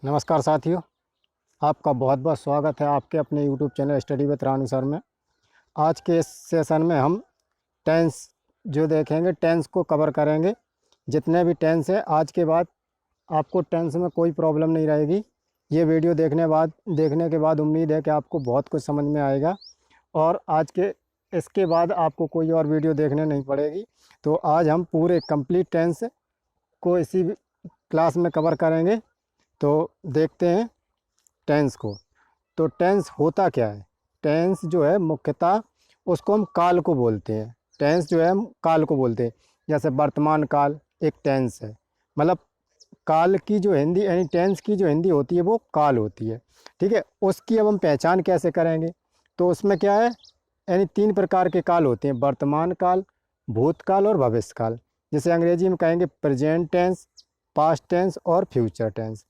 नमस्कार साथियों, आपका बहुत बहुत स्वागत है आपके अपने YouTube channel study with Ranu sir में। आज के इस सेशन में हम टेंस जो देखेंगे, टेंस को कवर करेंगे। जितने भी टेंस है आज के बाद आपको टेंस में कोई प्रॉब्लम नहीं रहेगी। ये वीडियो देखने के बाद उम्मीद है कि आपको बहुत कुछ समझ में आएगा और इसके बाद आपको कोई और वीडियो देखने नहीं पड़ेगी। तो आज हम पूरे कंप्लीट टेंस को इसी क्लास में कवर करेंगे। तो देखते हैं टेंस को। तो टेंस होता क्या है? टेंस जो है मुख्यतः उसको हम काल को बोलते हैं। टेंस जो है हम काल को बोलते हैं। जैसे वर्तमान काल एक टेंस है, मतलब काल की जो हिंदी यानी टेंस की जो हिंदी होती है वो काल होती है। ठीक है, उसकी अब हम पहचान कैसे करेंगे? तो उसमें क्या है, यानी 3 प्रकार के काल होते हैं: वर्तमान काल, भूतकाल और भविष्य काल। जिसे अंग्रेजी में कहेंगे प्रेजेंट टेंस, पास्ट टेंस और फ्यूचर टेंस।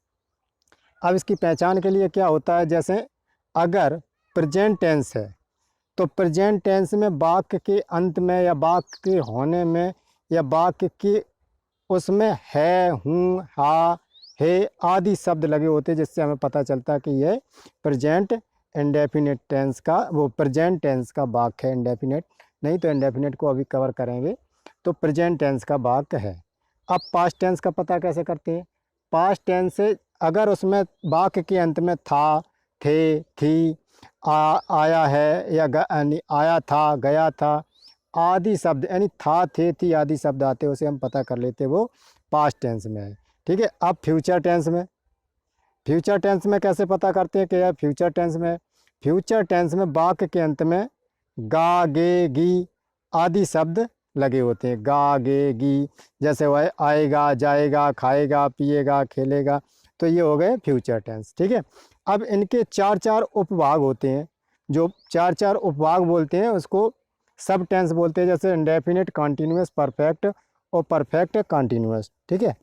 अब इसकी पहचान के लिए क्या होता है, जैसे अगर प्रेजेंट टेंस है तो प्रेजेंट टेंस में वाक्य के अंत में या वाक्य के होने में या वाक्य की उसमें है, हूँ, हा, है आदि शब्द लगे होते हैं, जिससे हमें पता चलता है कि यह प्रेजेंट इंडेफिनिट टेंस का प्रेजेंट टेंस का वाक्य है। इंडेफिनिट नहीं तो इंडेफिनिट को अभी कवर करेंगे। तो प्रेजेंट टेंस का वाक्य है। अब पास्ट टेंस का पता कैसे करते हैं? पास्ट टेंस से अगर उसमें वाक्य के अंत में था, थे, थी, आया है या यानी आया था, गया था आदि शब्द यानी था, थे, थी आदि शब्द आते, उसे हम पता कर लेते वो पास्ट टेंस में है। ठीक है, अब फ्यूचर टेंस में कैसे पता करते हैं कि यह फ्यूचर टेंस में? फ्यूचर टेंस में वाक्य के अंत में गा, गे, गी आदि शब्द लगे होते हैं। गा, गे, गी, जैसे वह आएगा, जाएगा, खाएगा, पिएगा, खेलेगा, तो ये हो गए फ्यूचर टेंस। ठीक है, अब इनके 4 उपभाग होते हैं। जो 4 उपभाग बोलते हैं उसको सब टेंस बोलते हैं, जैसे इंडेफिनिट, कॉन्टिन्यूअस, परफेक्ट और परफेक्ट कॉन्टिन्यूअस। ठीक है,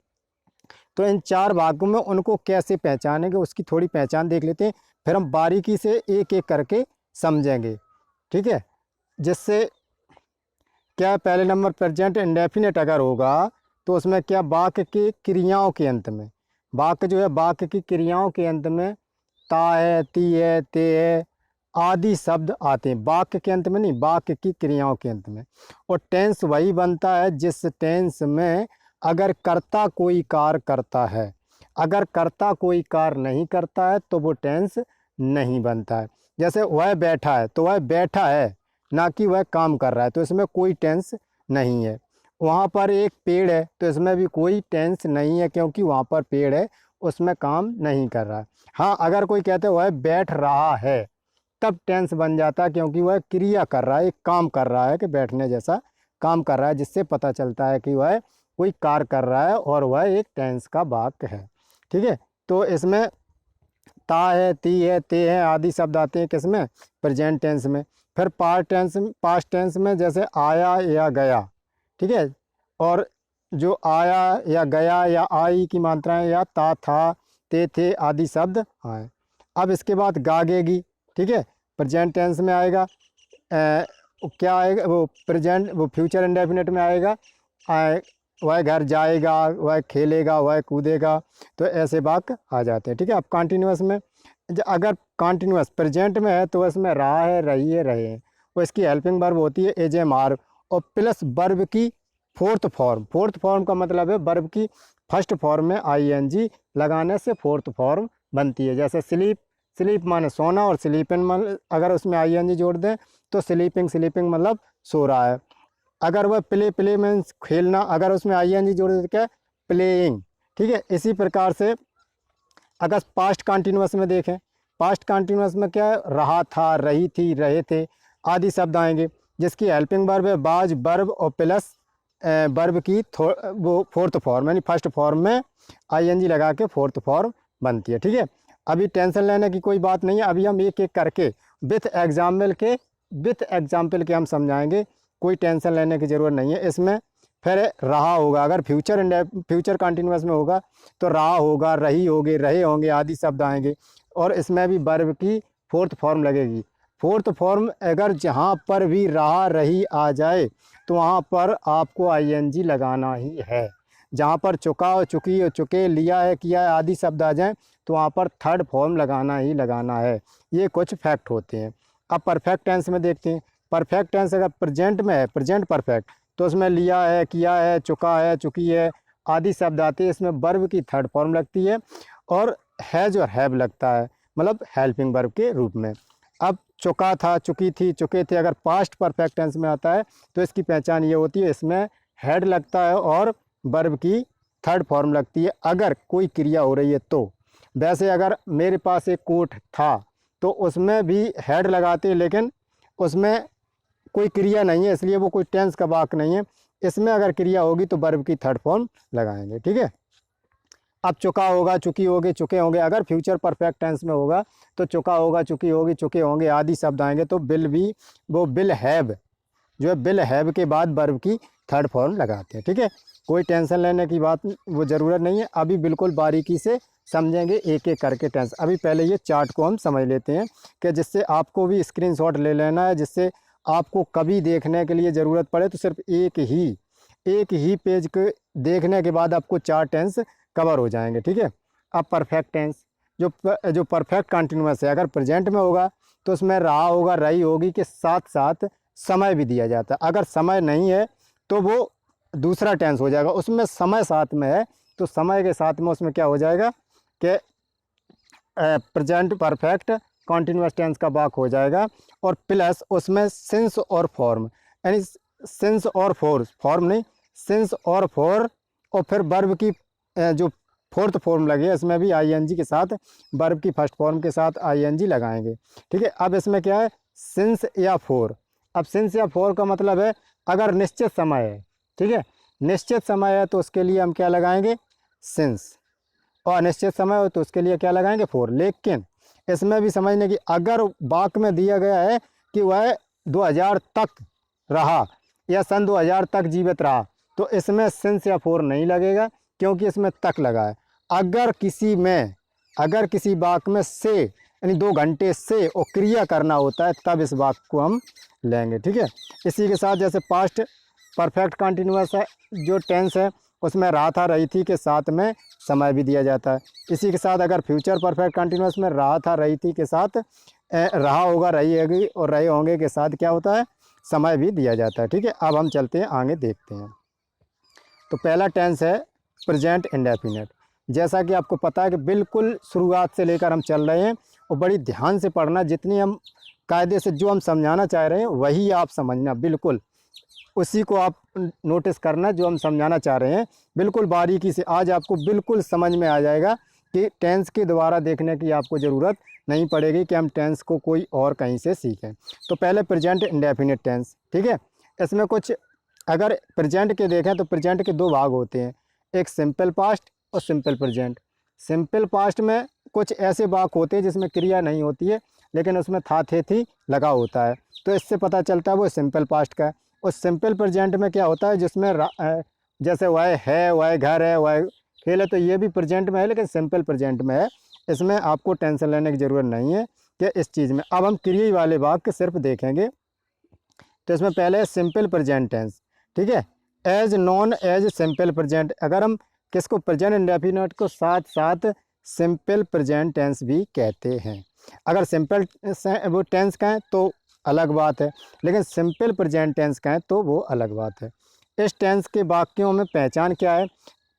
तो इन 4 भागों में उनको कैसे पहचानेंगे उसकी थोड़ी पहचान देख लेते हैं, फिर हम बारीकी से एक एक करके समझेंगे। ठीक है, जिससे क्या, पहले नंबर प्रेजेंट इंडेफिनिट अगर होगा तो उसमें क्या, वाक्य की क्रियाओं के अंत में, वाक्य जो है वाक्य की क्रियाओं के अंत में ता है, ती है, ते है आदि शब्द आते हैं। वाक्य के अंत में नहीं, वाक्य की क्रियाओं के अंत में। और टेंस वही बनता है जिस टेंस में अगर कर्ता कोई कार्य करता है, अगर कर्ता कोई कार्य नहीं करता है तो वो टेंस नहीं बनता है। जैसे वह बैठा है तो वह बैठा है, ना कि वह काम कर रहा है, तो इसमें कोई टेंस नहीं है। वहाँ पर एक पेड़ है तो इसमें भी कोई टेंस नहीं है, क्योंकि वहाँ पर पेड़ है, उसमें काम नहीं कर रहा है। हाँ, अगर कोई कहते वह बैठ रहा है तब टेंस बन जाता है, क्योंकि वह क्रिया कर रहा है, एक काम कर रहा है कि बैठने जैसा काम कर रहा है, जिससे पता चलता है कि वह कोई कार्य कर रहा है और वह एक टेंस का वाक्य है। ठीक है, तो इसमें ता है, ती है, ते है आदि शब्द आते हैं किसमें? प्रेजेंट टेंस में। फिर पास्ट टेंस में जैसे आया या गया। ठीक है, और जो आया या गया या आई की मात्राएं या ता, था, ते, थे आदि शब्द आए। अब इसके बाद गागेगी। ठीक है, प्रेजेंट टेंस में आएगा। क्या आएगा वो? वो फ्यूचर इंडेफिनिट में आएगा। वह घर जाएगा, वह खेलेगा, वह कूदेगा, तो ऐसे वाक्य आ जाते हैं। ठीक है, अब कॉन्टीन्यूअस में अगर कॉन्टीन्यूअस प्रेजेंट में है तो इसमें रहा है, रही है, रहे हैं, और इसकी हेल्पिंग वर्ब होती है एज, एम, आर, और प्लस वर्ब की फोर्थ फॉर्म का मतलब है वर्ब की फर्स्ट फॉर्म में आईएनजी लगाने से फोर्थ फॉर्म बनती है। जैसे स्लीप माने सोना, और स्लीपिंग अगर उसमें आईएनजी जोड़ दें तो स्लीपिंग मतलब सो रहा है। अगर वह प्ले मीन्स खेलना, अगर उसमें आईएनजी जोड़ दें तो क्या, प्लेइंग। ठीक है, इसी प्रकार से अगर पास्ट कॉन्टीन्यूअस में देखें, पास्ट कॉन्टीन्यूअस में क्या है, रहा था, रही थी, रहे थे आदि शब्द आएंगे, जिसकी हेल्पिंग वर्ब है बाज, वर्ब और प्लस वर्ब की वो फोर्थ फॉर्म यानी फर्स्ट फॉर्म में आईएनजी लगा के फोर्थ फॉर्म बनती है। ठीक है, अभी टेंशन लेने की कोई बात नहीं है, अभी हम एक एक करके विथ एग्जाम्पल के हम समझाएंगे, कोई टेंशन लेने की ज़रूरत नहीं है इसमें। फिर रहा होगा, अगर फ्यूचर कंटिन्यूअस में होगा तो रहा होगा, रही होगी, रहे होंगे आदि शब्द आएंगे, और इसमें भी वर्ब की फोर्थ फॉर्म लगेगी। फोर्थ फॉर्म अगर जहाँ पर भी रहा, रही आ जाए तो वहाँ पर आपको आईएनजी लगाना ही है। जहाँ पर चुका, चुकी, चुके, लिया है, किया है आदि शब्द आ जाएं तो वहाँ पर थर्ड फॉर्म लगाना ही लगाना है। ये कुछ फैक्ट होते हैं। अब परफेक्ट टेंस में देखते हैं। परफेक्ट टेंस अगर प्रेजेंट में है, प्रेजेंट परफेक्ट, तो उसमें लिया है, किया है, चुका है, चुकी है आदि शब्द आते हैं। इसमें वर्ब की थर्ड फॉर्म लगती है और हैज और हैव लगता है, मतलब हेल्पिंग वर्ब के रूप में। अब चुका था, चुकी थी, चुके थे, अगर पास्ट परफेक्ट टेंस में आता है तो इसकी पहचान ये होती है, इसमें हेड लगता है और वर्ब की थर्ड फॉर्म लगती है अगर कोई क्रिया हो रही है तो। वैसे अगर मेरे पास एक कोट था तो उसमें भी हेड लगाते हैं, लेकिन उसमें कोई क्रिया नहीं है, इसलिए वो कोई टेंस का वाक्य नहीं है। इसमें अगर क्रिया होगी तो वर्ब की थर्ड फॉर्म लगाएंगे, ठीक है। अब चुका होगा, चुकी होगी, चुके होंगे, अगर फ्यूचर परफेक्ट टेंस में होगा तो चुका होगा, चुकी होगी, चुके होंगे आदि शब्द आएंगे तो विल भी, वो विल हैव जो है, विल हैव के बाद वर्ब की थर्ड फॉर्म लगाते हैं, ठीक है। कोई टेंशन लेने की बात वो ज़रूरत नहीं है। अभी बिल्कुल बारीकी से समझेंगे एक एक करके टेंस। अभी पहले ये चार्ट को हम समझ लेते हैं कि जिससे आपको भी स्क्रीनशॉट ले लेना है, जिससे आपको कभी देखने के लिए ज़रूरत पड़े तो सिर्फ एक ही पेज के देखने के बाद आपको चार टेंस कवर हो जाएंगे, ठीक है। अब परफेक्ट टेंस जो परफेक्ट कंटिन्यूअस है, अगर प्रेजेंट में होगा तो उसमें रहा होगा, रही होगी के साथ साथ समय भी दिया जाता है। अगर समय नहीं है तो वो दूसरा टेंस हो जाएगा। उसमें समय साथ में है तो समय के साथ में उसमें क्या हो जाएगा कि प्रेजेंट परफेक्ट कॉन्टिन्यूस टेंस का वाक्य हो जाएगा और प्लस उसमें सिंस और फॉर्म, यानी सिंस और फॉर्म नहीं, सिंस और फॉर, और फिर वर्ब की जो फोर्थ फॉर्म लगे इसमें भी आईएनजी के साथ, वर्ब की फर्स्ट फॉर्म के साथ आईएनजी लगाएंगे, ठीक है। अब इसमें क्या है, सिंस या फोर। अब सिंस या फोर का मतलब है अगर निश्चित समय है, ठीक है, निश्चित समय है तो उसके लिए हम क्या लगाएंगे, सिंस, और अनिश्चित समय हो तो उसके लिए क्या लगाएंगे, फोर। लेकिन इसमें भी समझने की, अगर वाक्य में दिया गया है कि वह 2000 तक रहा या सन 2000 तक जीवित रहा तो इसमें सिंस या फोर नहीं लगेगा, क्योंकि इसमें तक लगा है। अगर किसी वाक्य में से यानी 2 घंटे से और क्रिया करना होता है तब इस वाक्य को हम लेंगे, ठीक है। इसी के साथ जैसे पास्ट परफेक्ट कंटिन्यूअस है जो टेंस है उसमें रहा था, रही थी के साथ में समय भी दिया जाता है। इसी के साथ अगर फ्यूचर परफेक्ट कंटिन्यूअस में रहा था, रही थी के साथ रहा होगा, रही होगी और रहे होंगे के साथ क्या होता है, समय भी दिया जाता है, ठीक है। अब हम चलते हैं आगे देखते हैं। तो पहला टेंस है प्रेजेंट इंडेफिनिट। जैसा कि आपको पता है कि बिल्कुल शुरुआत से लेकर हम चल रहे हैं और बड़ी ध्यान से पढ़ना, जितनी हम कायदे से जो हम समझाना चाह रहे हैं वही आप समझना, बिल्कुल उसी को आप नोटिस करना जो हम समझाना चाह रहे हैं बिल्कुल बारीकी से। आज आपको बिल्कुल समझ में आ जाएगा कि टेंस के दोबारा देखने की आपको ज़रूरत नहीं पड़ेगी कि हम टेंस को कोई और कहीं से सीखें। तो पहले प्रेजेंट इंडेफिनिट टेंस, ठीक है। इसमें कुछ अगर प्रेजेंट के देखें तो प्रेजेंट के 2 भाग होते हैं, एक सिंपल पास्ट और सिंपल प्रेजेंट। सिंपल पास्ट में कुछ ऐसे वाक्य होते हैं जिसमें क्रिया नहीं होती है लेकिन उसमें था, थे, थी लगा होता है, तो इससे पता चलता है वो सिंपल पास्ट का है। और सिंपल प्रेजेंट में क्या होता है, जिसमें जैसे वह है, वह घर है, वह खेल है, तो ये भी प्रेजेंट में है लेकिन सिंपल प्रेजेंट में है। इसमें आपको टेंशन लेने की ज़रूरत नहीं है कि इस चीज़ में। अब हम क्रिया वाले वाक्य सिर्फ देखेंगे। तो इसमें पहले सिंपल प्रेजेंट टेंस, ठीक है, is known as simple present. अगर हम किसको, प्रेजेंट इंडेफिनिट को साथ साथ सिंपल प्रेजेंट टेंस भी कहते हैं। अगर सिंपल वो टेंस कहें तो अलग बात है, लेकिन सिंपल प्रेजेंट टेंस कहें तो वो अलग बात है। इस टेंस के वाक्यों में पहचान क्या है,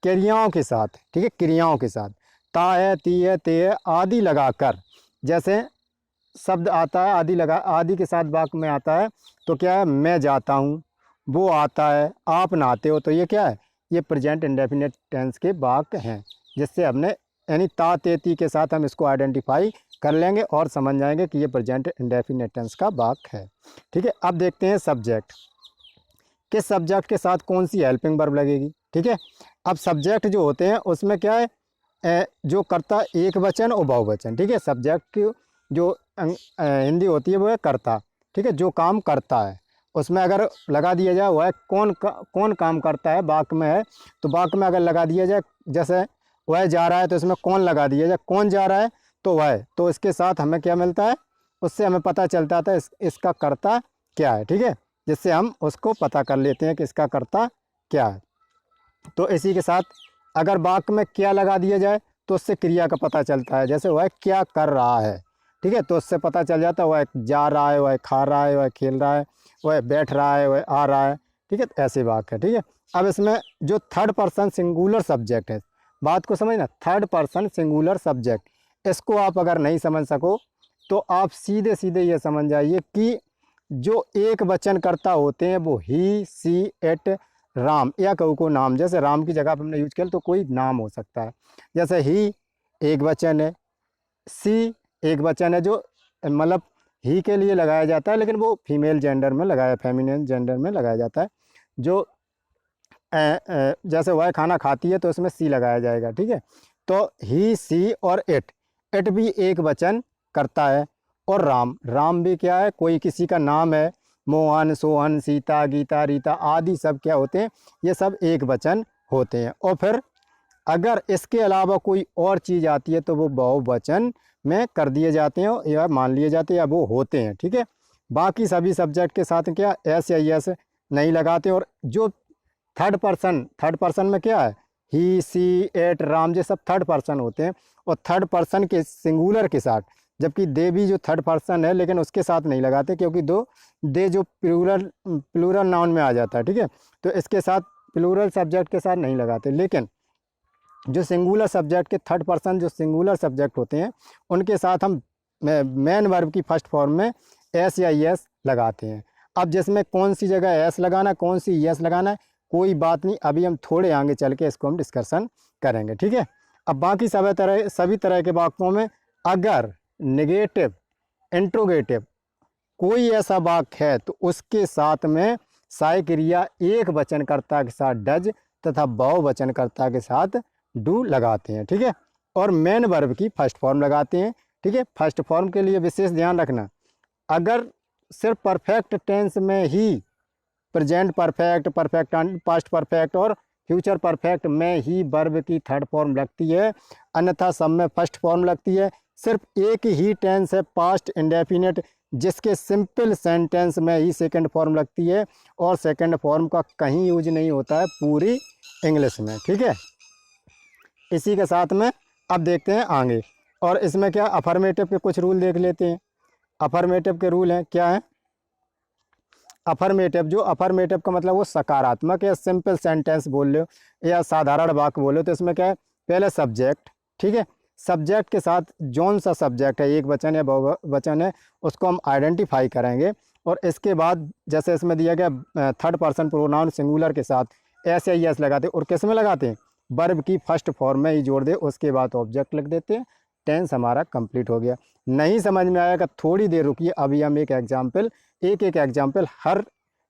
क्रियाओं के साथ, ठीक है, क्रियाओं के साथ ता है, ती है, ते है आदि लगाकर, जैसे शब्द आता है आदि के साथ वाक्य में आता है तो क्या है, मैं जाता हूँ, वो आता है, आप नहाते हो, तो ये क्या है, ये प्रेजेंट इंडेफिनिट टेंस के वाक्य हैं। जिससे हमने यानी ता, ते, ती के साथ हम इसको आइडेंटिफाई कर लेंगे और समझ जाएंगे कि ये प्रेजेंट इंडेफिनिट टेंस का वाक्य है, ठीक है। अब देखते हैं सब्जेक्ट, किस सब्जेक्ट के साथ कौन सी हेल्पिंग वर्ब लगेगी, ठीक है। अब सब्जेक्ट जो होते हैं उसमें क्या है, जो कर्ता एक वचन और बहुवचन, ठीक है। सब्जेक्ट की जो हिंदी होती है वो है कर्ता, ठीक है, जो काम करता है। उसमें अगर लगा दिया जाए वह कौन काम करता है, वाक्य में है तो वाक्य में अगर लगा दिया जाए, जैसे वह जा रहा है तो इसमें कौन लगा दिया जाए, कौन जा रहा है तो वह, तो इसके साथ हमें क्या मिलता है, उससे हमें पता चलता है इसका कर्ता क्या है, ठीक है, जिससे हम उसको पता कर लेते हैं कि इसका कर्ता क्या है। तो इसी के साथ अगर वाक्य में क्या लगा दिया जाए तो उससे क्रिया का पता चलता है। जैसे वह क्या कर रहा है, ठीक है, तो उससे पता चल जाता है वह जा रहा है, वह खा रहा है, वह खेल रहा है, वह बैठ रहा है, वह आ रहा है, ठीक है, तो ऐसी बात है। ठीक है, अब इसमें जो थर्ड पर्सन सिंगुलर सब्जेक्ट है, बात को समझना, थर्ड पर्सन सिंगुलर सब्जेक्ट, इसको आप अगर नहीं समझ सको तो आप सीधे सीधे ये समझ जाइए कि जो एक वचन कर्ता होते हैं वो ही, सी, इट, राम या को नाम, जैसे राम की जगह पर हमने यूज किया तो कोई नाम हो सकता है। जैसे ही एक वचन है, सी एक वचन है, जो मतलब ही के लिए लगाया जाता है, लेकिन वो फीमेल जेंडर में लगाया, फेमिनिन जेंडर में लगाया जाता है। जो जैसे वह खाना खाती है तो उसमें सी लगाया जाएगा। ठीक है, तो ही, सी और इट भी एक वचन करता है। और राम, राम भी क्या है, कोई किसी का नाम है, मोहन, सोहन, सीता, गीता, रीता आदि सब क्या होते हैं, ये सब एक वचन होते हैं। और फिर अगर इसके अलावा कोई और चीज़ आती है तो वो बहुवचन में कर दिए जाते हैं या मान लिए जाते हैं या वो होते हैं। ठीक है, बाकी सभी सब्जेक्ट के साथ क्या एस या एस नहीं लगाते। और जो थर्ड पर्सन में क्या है, ही, सी, इट, राम, ये सब थर्ड पर्सन होते हैं। और थर्ड पर्सन के सिंगुलर के साथ, जबकि दे भी जो थर्ड पर्सन है लेकिन उसके साथ नहीं लगाते, क्योंकि दे जो प्लूरल नाउन में आ जाता है। ठीक है, तो इसके साथ प्लूरल सब्जेक्ट के साथ नहीं लगाते। लेकिन जो सिंगुलर सब्जेक्ट के थर्ड पर्सन जो सिंगुलर सब्जेक्ट होते हैं उनके साथ हम मेन वर्ब की फर्स्ट फॉर्म में एस या यस लगाते हैं। अब जिसमें कौन सी जगह एस लगाना, कौन सी यस लगाना है, कोई बात नहीं, अभी हम थोड़े आगे चल के इसको हम डिस्कशन करेंगे। ठीक है, अब बाकी सभी तरह के वाक्यों में अगर नेगेटिव, इंट्रोगेटिव कोई ऐसा वाक्य है तो उसके साथ में सहाय क्रिया एक वचनकर्ता के साथ डज तथा बहुवचनकर्ता के साथ डू लगाते हैं। ठीक है, और मेन वर्ब की फर्स्ट फॉर्म लगाते हैं। ठीक है, फर्स्ट फॉर्म के लिए विशेष ध्यान रखना, अगर सिर्फ परफेक्ट टेंस में ही present perfect, perfect past perfect और फ्यूचर परफेक्ट में ही वर्ब की थर्ड फॉर्म लगती है, अन्यथा सब में फर्स्ट फॉर्म लगती है। सिर्फ एक ही टेंस है पास्ट इंडेफिनिट जिसके सिंपल सेंटेंस में ही सेकंड फॉर्म लगती है, और सेकंड फॉर्म का कहीं यूज नहीं होता है पूरी इंग्लिश में। ठीक है, इसी के साथ में अब देखते हैं आगे, और इसमें क्या अफर्मेटिव के कुछ रूल देख लेते हैं। अफर्मेटिव के रूल हैं, क्या है अफर्मेटिव, जो अफर्मेटिव का मतलब वो सकारात्मक या सिंपल सेंटेंस बोल रहे हो या साधारण वाक्य बोल रहे हो, तो इसमें क्या है, पहले सब्जेक्ट, ठीक है, सब्जेक्ट के साथ जौन सा सब्जेक्ट है, एक वचन या बहुवचन है, उसको हम आइडेंटिफाई करेंगे। और इसके बाद जैसे इसमें दिया गया थर्ड पर्सन प्रोनाउन सिंगुलर के साथ एस या एस लगाते हैं, और किस में लगाते हैं, वर्ब की फर्स्ट फॉर्म में ही जोड़ दे, उसके बाद ऑब्जेक्ट लिख देते हैं, टेंस हमारा कंप्लीट हो गया। नहीं समझ में आएगा थोड़ी देर रुकिए, अभी हम एक एग्जाम्पल हर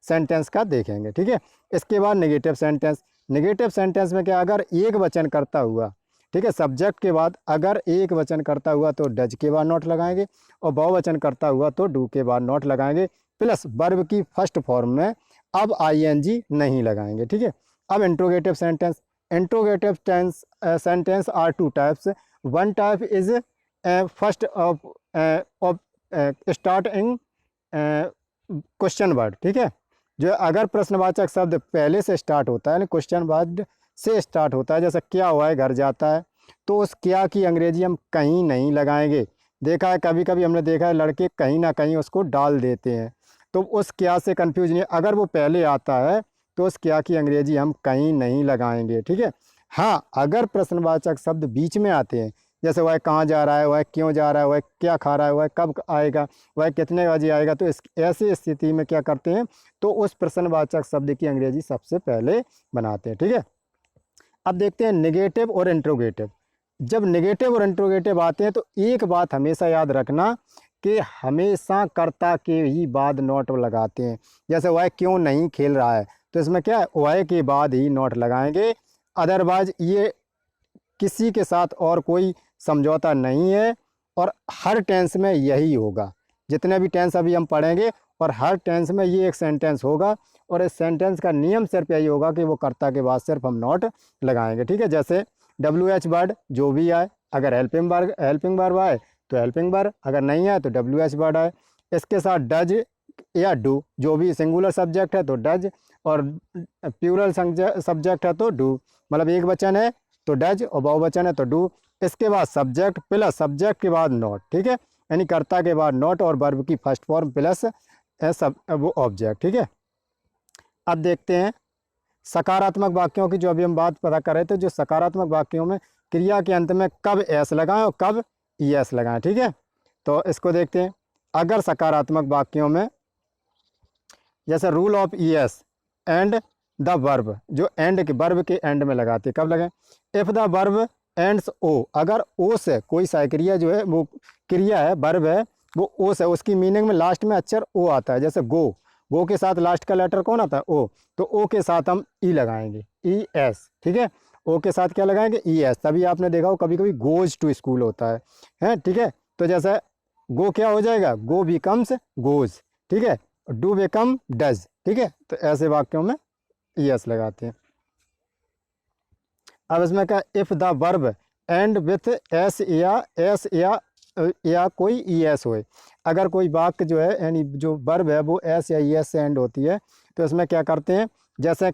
सेंटेंस का देखेंगे। ठीक है, इसके बाद नेगेटिव सेंटेंस, नेगेटिव सेंटेंस में क्या, अगर एक वचन करता हुआ, ठीक है, सब्जेक्ट के बाद अगर एक वचन करता हुआ तो डज के बाद नॉट लगाएंगे, और बहुवचन करता हुआ तो डू के बाद नॉट लगाएंगे, प्लस वर्ब की फर्स्ट फॉर्म में अब आईएनजी नहीं लगाएंगे। ठीक है, अब interrogative sentence, interrogative sentence are two types, one type is first of starting question word. ठीक है, जो अगर प्रश्नवाचक शब्द पहले से स्टार्ट होता है, क्वेश्चन वर्ड से स्टार्ट होता है, जैसे क्या हुआ है, घर जाता है, तो उस क्या की अंग्रेजी हम कहीं नहीं लगाएंगे। देखा है, कभी कभी हमने देखा है लड़के कहीं ना कहीं उसको डाल देते हैं, तो उस क्या से कंफ्यूज नहीं, अगर वो पहले आता है तो उस क्या की अंग्रेजी हम कहीं नहीं लगाएंगे। ठीक है, हाँ, अगर प्रश्नवाचक शब्द बीच में आते हैं, जैसे वह कहाँ जा रहा है, वह क्यों जा रहा है, वह क्या खा रहा है, वह कब आएगा, वह कितने बजे आएगा, तो इस ऐसी स्थिति में क्या करते हैं, तो उस प्रश्नवाचक शब्द की अंग्रेजी सबसे पहले बनाते हैं। ठीक है, अब देखते हैं नेगेटिव और इंट्रोगेटिव। जब नेगेटिव और इंट्रोगेटिव आते हैं तो एक बात हमेशा याद रखना कि हमेशा कर्ता के ही बाद नॉट लगाते हैं। जैसे वह क्यों नहीं खेल रहा है, तो इसमें क्या है, वह के बाद ही नॉट लगाएंगे, अदरवाइज ये किसी के साथ और कोई समझौता नहीं है, और हर टेंस में यही होगा, जितने भी टेंस अभी हम पढ़ेंगे, और हर टेंस में ये एक सेंटेंस होगा, और इस सेंटेंस का नियम सिर्फ यही होगा कि वो कर्ता के बाद सिर्फ हम नॉट लगाएंगे। ठीक है, जैसे WH वर्ड जो भी आए, अगर हेल्पिंग वर्ब आए तो हेल्पिंग वर्ब, अगर नहीं आए तो WH वर्ड आए, इसके साथ डज या डू, जो भी सिंगुलर सब्जेक्ट है तो डज, और प्लूरल सब्जेक्ट है तो डू, मतलब एक वचन है तो डज और बहुवचन है तो डू, इसके बाद सब्जेक्ट प्लस सब्जेक्ट के बाद नॉट, ठीक है, यानी कर्ता के बाद नॉट और वर्ब की फर्स्ट फॉर्म प्लस सब वो ऑब्जेक्ट, ठीक है। अब देखते हैं सकारात्मक वाक्यों की, जो अभी हम बात पता कर रहे थे, जो सकारात्मक वाक्यों में क्रिया के अंत में कब एस लगाएं और कब ई एस लगाएं, ठीक है। तो इसको देखते हैं। अगर सकारात्मक वाक्यों में जैसे rule of E S and the verb, जो एंड के वर्ब के एंड में लगाते हैं, कब लगाएं? इफ़ द वर्ब एंड्स ओ, अगर ओ से कोई क्रिया जो है वो क्रिया है, वर्ब है, वो ओ से, उसकी मीनिंग में लास्ट में अक्षर ओ आता है, जैसे गो, गो के साथ लास्ट का लेटर कौन आता है? ओ, तो ओ के साथ हम ई लगाएंगे, ई एस, ठीक है। ओ के साथ क्या लगाएंगे? E S. तभी आपने देखा हो कभी कभी गोज टू स्कूल होता है, ठीक है। तो जैसे गो क्या हो जाएगा? गो बिकम्स गोज, ठीक है। डू बिकम डज, ठीक है। तो ऐसे वाक्यों में ई एस लगाते हैं। अब इसमें क्या? If the verb and with S या कोई ई एस होए, अगर कोई वाक्य जो है यानी जो वर्ब है वो एस या ई एस से एंड होती है, तो इसमें क्या करते हैं? जैसे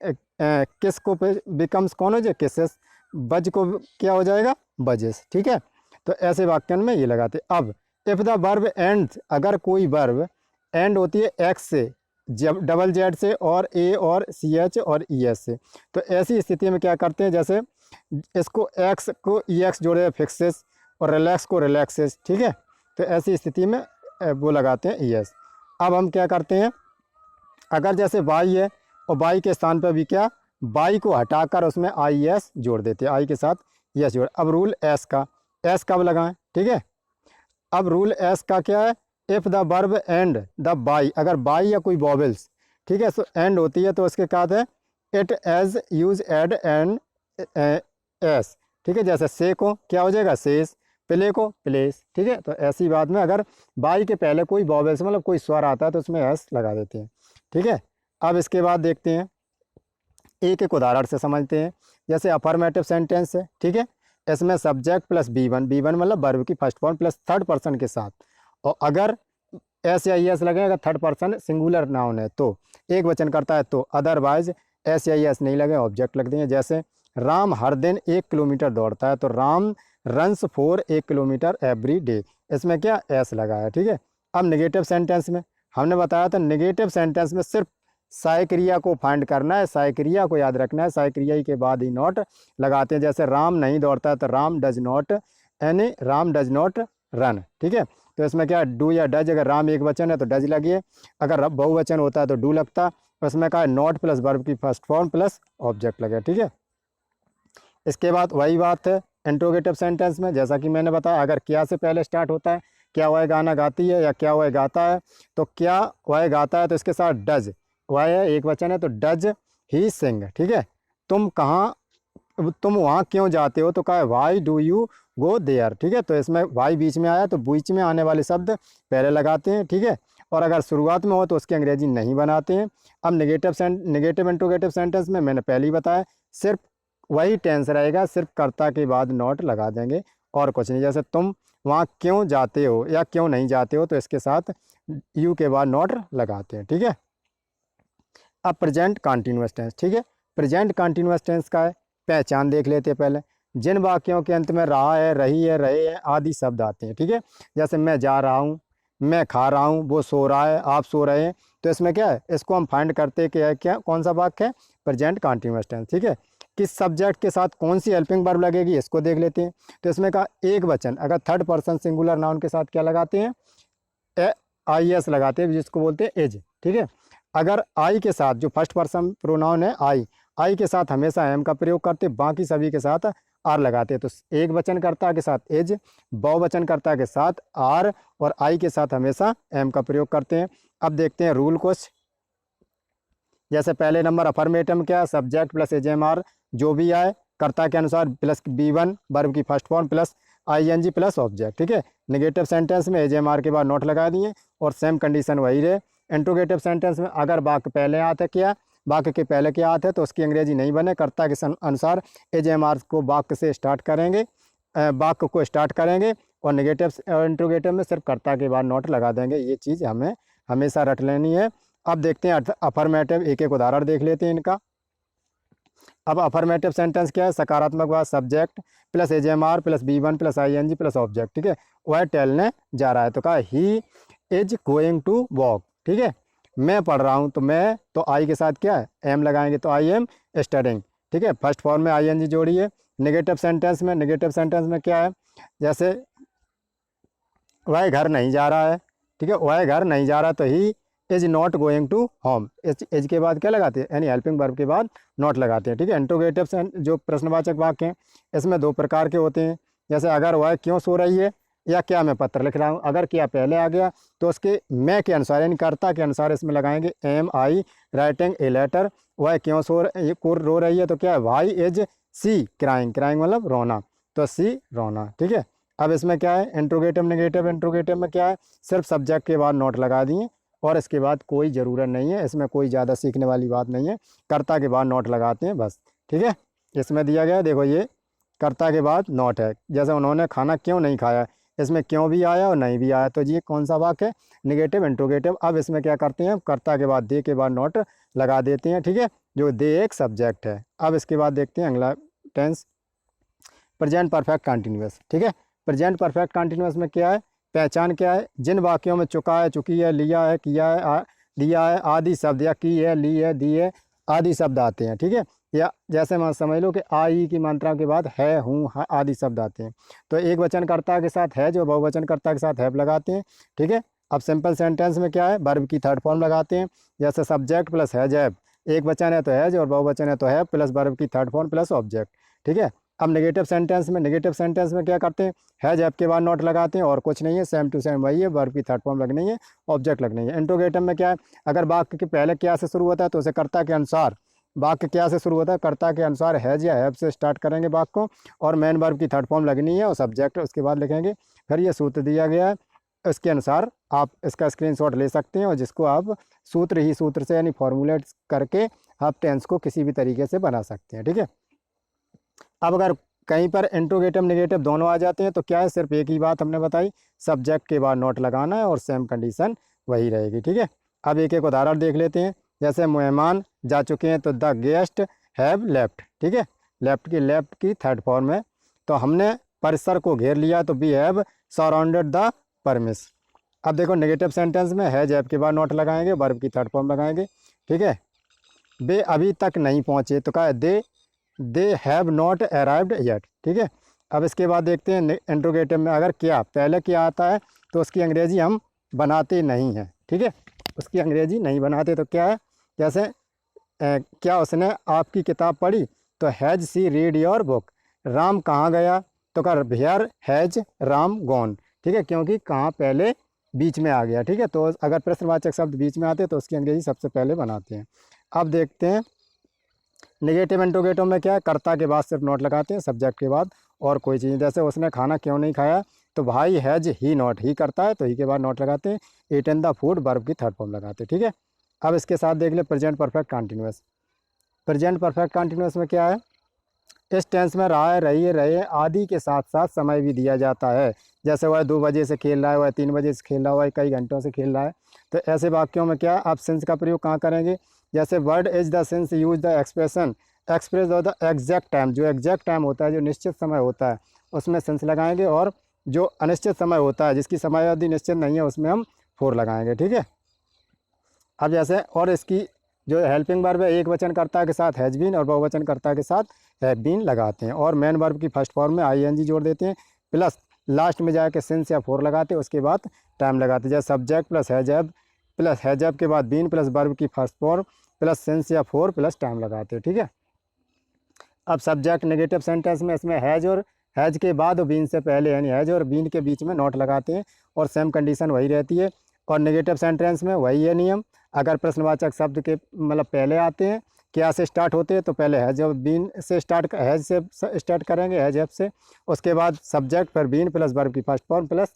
किस को बिकम्स कौन हो जाए? किसेस, बज को क्या हो जाएगा? बजेस, ठीक है। तो ऐसे वाक्यों में ये लगाते हैं। अब इफ़ द वर्ब एंड, अगर कोई वर्ब एंड होती है एक्स से, जब डबल जेड से और ए और सी एच और ई एस से, तो ऐसी स्थिति में क्या करते हैं? जैसे इसको एक्स को ई एक्स जोड़े फिक्सेस और रिलैक्स को रिलैक्सेस, ठीक है। तो ऐसी स्थिति में वो लगाते हैं ई एस। अब हम क्या करते हैं? अगर जैसे वाई है और वाई के स्थान पर भी क्या, वाई को हटाकर उसमें आई एस जोड़ देते हैं, आई के साथ एस जोड़। अब रूल एस का, एस कब लगाएं? ठीक है। अब रूल एस का क्या है? If the verb and the by, अगर बाई या कोई वॉवेल्स, ठीक है, तो एंड होती है, तो उसके साथ है it is use ed and s, ठीक है। जैसे से को क्या हो जाएगा? सेस, प्ले को प्लेस, ठीक है। तो ऐसी बात में अगर बाई के पहले कोई वॉवेल्स मतलब कोई स्वर आता है तो उसमें एस लगा देते हैं, ठीक है। अब इसके बाद देखते हैं, एक एक उदाहरण से समझते हैं। जैसे अफर्मेटिव सेंटेंस है, ठीक है, इसमें सब्जेक्ट प्लस बी वन मतलब वर्ब की first form plus third person के साथ, और अगर एस या एस लगे, अगर थर्ड पर्सन सिंगुलर नाउन है तो, एक वचन करता है तो, अदरवाइज एस या एस नहीं लगे, ऑब्जेक्ट लग देंगे। जैसे राम हर दिन 1 किलोमीटर दौड़ता है, तो Ram runs for 1 kilometre every day, इसमें क्या? एस लगा है, ठीक है। अब नेगेटिव सेंटेंस में हमने बताया था, नेगेटिव सेंटेंस में सिर्फ सहायक क्रिया को फाइंड करना है, सहायक क्रिया को याद रखना है, सहायक क्रिया के बाद ही नॉट लगाते हैं। जैसे राम नहीं दौड़ता है तो राम डज नॉट, यानी राम डज नॉट रन, ठीक है। तो इसमें क्या? डू या डज, अगर राम एक वचन है तो डज लगिए, अगर बहुवचन होता है तो डू लगता। उसमें क्या है? नॉट प्लस वर्ब की फर्स्ट फॉर्म प्लस ऑब्जेक्ट लगे, ठीक है। इसके बाद वही बात है इंट्रोगेटिव सेंटेंस में, जैसा कि मैंने बताया, अगर क्या से पहले स्टार्ट होता है, क्या वह गाना गाती है या क्या वह गाता है, तो क्या वह गाता है तो इसके साथ डज, वह है एक वचन है तो डज ही सिंग, ठीक है। तुम वहाँ क्यों जाते हो, तो कहा है why do you go there, ठीक है। तो इसमें वाई बीच में आया तो बीच में आने वाले शब्द पहले लगाते हैं, ठीक है। और अगर शुरुआत में हो तो उसकी अंग्रेजी नहीं बनाते हैं। अब नेगेटिव इंट्रोगेटिव सेंटेंस में मैंने पहले ही बताया, सिर्फ वही टेंस रहेगा, सिर्फ कर्ता के बाद नॉट लगा देंगे और कुछ नहीं। जैसे तुम वहाँ क्यों जाते हो या क्यों नहीं जाते हो, तो इसके साथ यू के बाद नॉट लगाते हैं, ठीक है। अब प्रेजेंट कंटिन्यूअस टेंस, ठीक है। प्रेजेंट कंटिन्यूअस टेंस का है, पहचान देख लेते हैं पहले। जिन वाक्यों के अंत में रहा है, रही है, रहे हैं आदि शब्द आते हैं, ठीक है। जैसे मैं जा रहा हूँ, मैं खा रहा हूँ, वो सो रहा है, आप सो रहे हैं, तो इसमें क्या है? इसको हम फाइंड करते हैं कि है क्या, कौन सा वाक्य है? प्रेजेंट कंटिन्यूअस टेंस, ठीक है। किस सब्जेक्ट के साथ कौन सी हेल्पिंग वर्ब लगेगी, इसको देख लेते हैं। तो इसमें का एक वचन, अगर थर्ड पर्सन सिंगुलर नाउन के साथ क्या लगाते हैं? आई एस लगाते हैं, जिसको बोलते हैं एज, ठीक है। अगर आई के साथ, जो फर्स्ट पर्सन प्रोनाउन है आई के साथ हमेशा एम का प्रयोग करते, बाकी सभी के साथ आर लगाते हैं। तो एक वचन कर्ता के साथ एज, बहुवचन कर्ता के साथ आर, और आई के साथ हमेशा एम का प्रयोग करते हैं। अब देखते हैं रूल कुछ। जैसे पहले नंबर अफर्मेटिव क्या है? Subject plus is am are, जो भी आए कर्ता के अनुसार, प्लस बी वन वर्ब की first form plus I N G plus object, ठीक है। नेगेटिव सेंटेंस में एज एम आर के बाद नोट लगा दिए और सेम कंडीशन वही रहे। इंट्रोगेटिव सेंटेंस में अगर वाक्य पहले आते क्या, वाक्य के पहले क्या आते हैं तो उसकी अंग्रेजी नहीं बने, कर्ता के अनुसार एज एम आर को वाक्य से स्टार्ट करेंगे, वाक्य को स्टार्ट करेंगे, और नेगेटिव इंट्रोगेटिव में सिर्फ कर्ता के बाद नोट लगा देंगे। ये चीज़ हमें हमेशा रट लेनी है। अब देखते हैं अफर्मेटिव, एक एक उदाहरण देख लेते हैं इनका। अब अफर्मेटिव सेंटेंस क्या है, सकारात्मक वाद सब्जेक्ट प्लस एजेएमआर प्लस बी1 प्लस आईएनजी प्लस ऑब्जेक्ट, ठीक है, वह टहलने जा रहा है, तो कहा he is going to walk, ठीक है। मैं पढ़ रहा हूँ, तो मैं तो आई के साथ क्या है, एम लगाएंगे, तो आई एम स्टडिंग, ठीक है, फर्स्ट फॉर्म में आईएनजी जोड़िए। नेगेटिव सेंटेंस में क्या है, जैसे वह घर नहीं जा रहा है, ठीक है, वह घर नहीं जा रहा, तो he is not going to home, is के बाद क्या लगाते हैं, यानी हेल्पिंग वर्ब के बाद नॉट लगाते हैं, ठीक है। इंट्रोगेटिव जो प्रश्नवाचक वाक्य हैं इसमें दो प्रकार के होते हैं, जैसे अगर वह क्यों सो रही है या क्या मैं पत्र लिख रहा हूँ, अगर क्या पहले आ गया तो उसके मैं के अनुसार यानी कर्ता के अनुसार इसमें लगाएंगे am I writing a letter, वह क्यों रो रही है, तो क्या है why is she crying, crying मतलब रोना, तो सी रोना, ठीक है। अब इसमें क्या है इंट्रोगेटिव में क्या है, सिर्फ सब्जेक्ट के बाद नोट लगा दिए और इसके बाद कोई ज़रूरत नहीं है, इसमें कोई ज़्यादा सीखने वाली बात नहीं है, कर्ता के बाद नोट लगाते हैं बस, ठीक है। इसमें दिया गया देखो ये कर्ता के बाद नोट है, जैसे उन्होंने खाना क्यों नहीं खाया, इसमें क्यों भी आया और नहीं भी आया, तो ये कौन सा वाक्य है, नेगेटिव इंट्रोगेटिव। अब इसमें क्या करते हैं, कर्ता के बाद दे के बाद नोट लगा देते हैं, ठीक है, जो दे एक सब्जेक्ट है। अब इसके बाद देखते हैं अगला टेंस प्रेजेंट परफेक्ट कंटिन्यूअस, ठीक है। प्रेजेंट परफेक्ट कंटिन्यूअस में क्या है, पहचान क्या है, जिन वाक्यों में चुका है, चुकी है, लिया है, किया है, दिया है आदि शब्द, या की है, ली है, दी है आदि शब्द आते हैं, ठीक है। या जैसे मैं समझ लो कि आई की मात्रा के बाद है, हूँ, आदि शब्द आते हैं, तो एक वचनकर्ता के साथ है, जो बहुवचनकर्ता के साथ हैव लगाते हैं, ठीक है। अब सिंपल सेंटेंस में क्या है, वर्ब की थर्ड फॉर्म लगाते हैं, जैसे सब्जेक्ट प्लस हैज हैव, एक वचन है तो हैज और बहुवचन है तो हैव प्लस वर्ब की थर्ड फॉर्म प्लस ऑब्जेक्ट, ठीक है। अब नेगेटिव सेंटेंस में क्या करते हैं, हैज हैव के बाद नॉट लगाते हैं और कुछ नहीं है, सेम टू सेम वही है, वर्ब की थर्ड फॉर्म लगनी है, ऑब्जेक्ट लगनी है। इंट्रोगेटिव में क्या है, अगर वाक्य के पहले क्या से शुरू होता है तो उसे कर्ता के अनुसार, वाक्य क्या से शुरू होता है, कर्ता के अनुसार हैज या हैव से स्टार्ट करेंगे वाक्य को, और मेन वर्ब की थर्ड फॉर्म लगनी है और सब्जेक्ट उसके बाद लिखेंगे। फिर ये सूत्र दिया गया है, इसके अनुसार आप इसका स्क्रीनशॉट ले सकते हैं और जिसको आप सूत्र से यानी फॉर्मूलेट करके आप टेंस को किसी भी तरीके से बना सकते हैं, ठीक है। अब अगर कहीं पर इंट्रोगेटिव नेगेटिव दोनों आ जाते हैं तो क्या है, सिर्फ एक ही बात हमने बताई, सब्जेक्ट के बाद नोट लगाना है और सेम कंडीशन वही रहेगी, ठीक है। अब एक एक उदाहरण देख लेते हैं, जैसे मेहमान जा चुके हैं तो द गेस्ट हैव लेफ्ट, ठीक है, लेफ्ट की थर्ड फॉर्म है, तो हमने परिसर को घेर लिया तो we have surrounded the premises. अब देखो नेगेटिव सेंटेंस में हैज हैव के बाद नोट लगाएंगे, वर्ब की थर्ड फॉर्म लगाएंगे, ठीक है। वे अभी तक नहीं पहुँचे तो कहा they have not arrived yet, ठीक है। अब इसके बाद देखते हैं इंट्रोगेटिव में अगर क्या पहले क्या आता है तो उसकी अंग्रेजी हम बनाते नहीं हैं, ठीक है, उसकी अंग्रेजी नहीं बनाते, तो क्या है, जैसे क्या उसने आपकी किताब पढ़ी, तो has she read your book. Ram कहाँ गया, तो कहा वेयर हैज राम गॉन, ठीक है, क्योंकि कहाँ पहले बीच में आ गया, ठीक है, तो अगर प्रश्नवाचक शब्द बीच में आते हैं तो उसकी अंग्रेजी सबसे पहले बनाते हैं। अब देखते हैं नेगेटिव इंट्रोगेटिव में क्या है, कर्ता के बाद सिर्फ नोट लगाते हैं, सब्जेक्ट के बाद और कोई चीज़, जैसे उसने खाना क्यों नहीं खाया, तो भाई हैज ही नॉट, ही करता है तो ही के बाद नोट लगाते हैं, ईट इन द फूड वर्ब की थर्ड फॉर्म लगाते हैं, ठीक है। अब इसके साथ देख ले प्रेजेंट परफेक्ट कंटिन्यूअस में क्या है, इस टेंस में रहा है, रही है, रहे आदि के साथ साथ समय भी दिया जाता है, जैसे वह 2 बजे से खेल रहा है, वह 3 बजे से खेल रहा है, वह कई घंटों से खेल रहा है, तो ऐसे वाक्यों में क्या आप सिंस का प्रयोग कहाँ करेंगे, जैसे word is the sins use the expression express the exact time, जो एग्जैक्ट टाइम होता है, जो निश्चित समय होता है उसमें सिंस लगाएंगे, और जो अनिश्चित समय होता है जिसकी समयावधि निश्चित नहीं है उसमें हम फोर लगाएंगे, ठीक है। अब जैसे और इसकी जो हेल्पिंग वर्ब है एक वचनकर्ता के साथ हैज बीन और बहुवचनकर्ता के साथ हैव बीन लगाते हैं, और मेन वर्ब की फर्स्ट फॉर्म में आईएनजी जोड़ देते हैं, प्लस लास्ट में जाके सिंस या फोर लगाते हैं, उसके बाद टाइम लगाते हैं, जैसे सब्जेक्ट प्लस हैज के बाद बीन प्लस वर्ब की फर्स्ट फॉर्म प्लस सिंस या फोर प्लस टाइम लगाते हैं, ठीक है। अब सब्जेक्ट नेगेटिव सेंटेंस में इसमें हैज और हैज के बाद और बीन से पहले यानी हैज और बीन के बीच में नोट लगाते हैं और सेम कंडीशन वही रहती है, और नेगेटिव सेंटेंस में वही है नियम, अगर प्रश्नवाचक शब्द के मतलब पहले आते हैं क्या से स्टार्ट होते हैं तो पहले हैज और बीन से हैज से स्टार्ट करेंगे, हैज हैव से, उसके बाद सब्जेक्ट फिर बीन प्लस वर्ब की फर्स्ट फॉर्म प्लस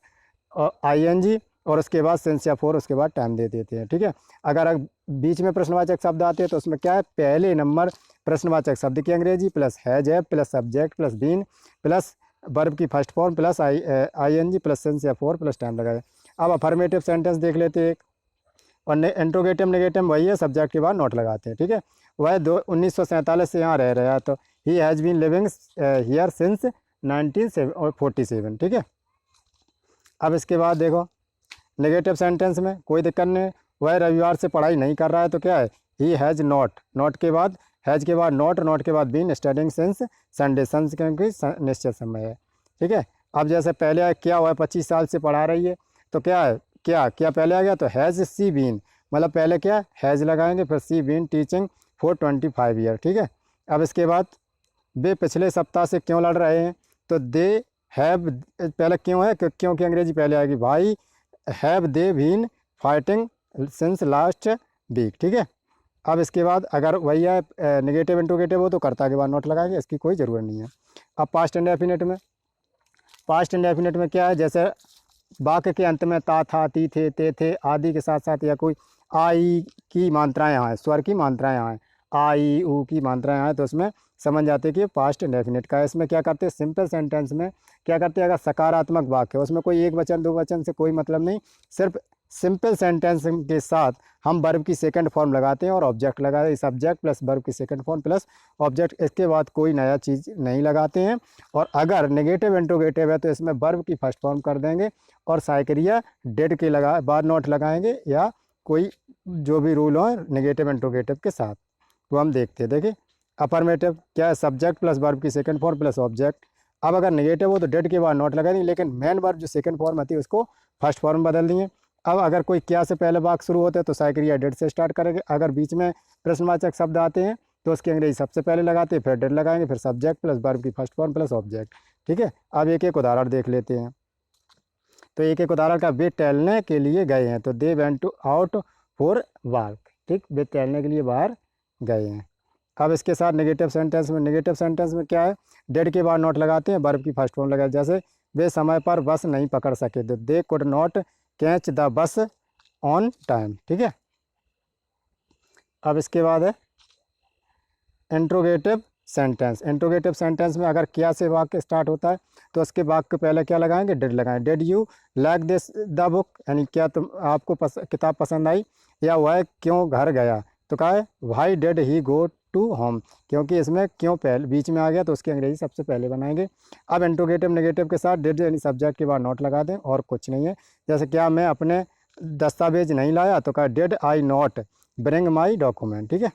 आईएनजी और उसके बाद सिंस या फोर, उसके बाद टाइम दे देते हैं, ठीक है। अगर बीच में प्रश्नवाचक शब्द आते हैं तो उसमें क्या है, पहले नंबर प्रश्नवाचक शब्द की अंग्रेजी plus has have plus subject plus been plus verb की first form plus ING plus since या फोर प्लस टाइम लगाए। अब अफर्मेटिव सेंटेंस देख लेते हैं, और इंट्रोगेटिव नेगेटिव वही है, सब्जेक्ट के बाद नोट लगाते हैं, ठीक है। वह 1947 से यहाँ रह रहा है, तो he has been living here since 1947, ठीक है। अब इसके बाद देखो नेगेटिव सेंटेंस में कोई दिक्कत नहीं, वह रविवार से पढ़ाई नहीं कर रहा है, तो क्या है, ही हैज़ नॉट, नॉट के बाद हैज़ के बाद नॉट, नॉट के बाद been studying since Sunday, since क्योंकि निश्चित समय है, ठीक है। अब जैसे पहले क्या हुआ है, 25 साल से पढ़ा रही है, तो क्या है, क्या क्या पहले आ गया, तो हैज़ सी बीन, मतलब पहले क्या हैज़ लगाएंगे, फिर सी बीन टीचिंग फॉर 25 ईयर, ठीक है। अब इसके बाद वे पिछले सप्ताह से क्यों लड़ रहे हैं, तो दे हैव, पहले क्यों है, क्यों की अंग्रेजी पहले आएगी, भाई have they been fighting since last week, ठीक है। अब इसके बाद अगर वही है नेगेटिव इंट्रोगेटिव हो तो कर्ता के बाद नोट लगाएंगे, इसकी कोई ज़रूरत नहीं है। अब पास्ट इंडेफिनिट में, पास्ट इंडेफिनिट में क्या है, जैसे वाक्य के अंत में ता था ती थे ते थे आदि के साथ साथ या कोई आई की मात्राएँ आएँ, स्वर की मात्राएँ आएँ, आई ऊ की मात्राएँ आएँ, तो उसमें समझ जाते हैं कि पास्ट इंडेफिनिट का है। इसमें क्या करते हैं, सिंपल सेंटेंस में क्या करते हैं, अगर सकारात्मक वाक्य है उसमें कोई एक वचन दो वचन से कोई मतलब नहीं, सिर्फ सिंपल सेंटेंस के साथ हम वर्ब की सेकंड फॉर्म लगाते हैं और ऑब्जेक्ट लगाते हैं, सब्जेक्ट प्लस वर्ब की सेकंड फॉर्म प्लस ऑब्जेक्ट, इसके बाद कोई नया चीज़ नहीं लगाते हैं। और अगर नेगेटिव इंट्रोगेटिव है तो इसमें वर्ब की फर्स्ट फॉर्म कर देंगे और साइक्रिया डेड के बाद नोट लगाएंगे, या कोई जो भी रूल हो नेगेटिव इंट्रोगेटिव के साथ, वो हम देखते हैं। देखिए अफर्मेटिव क्या है, सब्जेक्ट प्लस वर्ब की सेकंड फॉर्म प्लस ऑब्जेक्ट। अब अगर नेगेटिव हो तो डेड के बाद नोट लगाएंगे, लेकिन मेन वर्ब जो सेकंड फॉर्म आती है उसको फर्स्ट फॉर्म बदल दिए। अब अगर कोई क्या से पहले वाक्य शुरू होते हैं तो साइक्रिया डेड से स्टार्ट करेंगे, अगर बीच में प्रश्नवाचक शब्द आते हैं तो उसकी अंग्रेजी सबसे पहले लगाते हैं, फिर डेड लगाएंगे, फिर सब्जेक्ट प्लस वर्ब की फर्स्ट फॉर्म प्लस ऑब्जेक्ट, ठीक है। अब एक एक उदाहरण देख लेते हैं। तो एक एक उदाहरण का, वे टहलने के लिए गए हैं, तो they went to out for walk, ठीक, वे टहलने के लिए बाहर गए हैं। अब इसके साथ नेगेटिव सेंटेंस में, नेगेटिव सेंटेंस में क्या है, डेड के बाद नोट लगाते हैं, वर्ब की फर्स्ट फॉर्म लगाए, जैसे वे समय पर बस नहीं पकड़ सके, तो they could not catch the bus on time, ठीक है। अब इसके बाद है इंट्रोगेटिव सेंटेंस। इंट्रोगेटिव सेंटेंस में अगर क्या से वाक्य स्टार्ट होता है तो उसके वाक्य पहले क्या लगाएंगे, डिड लगाएंगे। Did you like this the book, यानी क्या तुम आपको किताब पसंद आई, या वह क्यों घर गया, तो कहा है why did he go to home, क्योंकि इसमें क्यों पहले बीच में आ गया तो उसकी अंग्रेजी सबसे पहले बनाएंगे। अब इंट्रोगेटिव नेगेटिव के साथ डिड यानी सब्जेक्ट के बाद नोट लगा दें, और कुछ नहीं है। जैसे क्या मैं अपने दस्तावेज नहीं लाया, तो कहा did I not bring my document, ठीक है।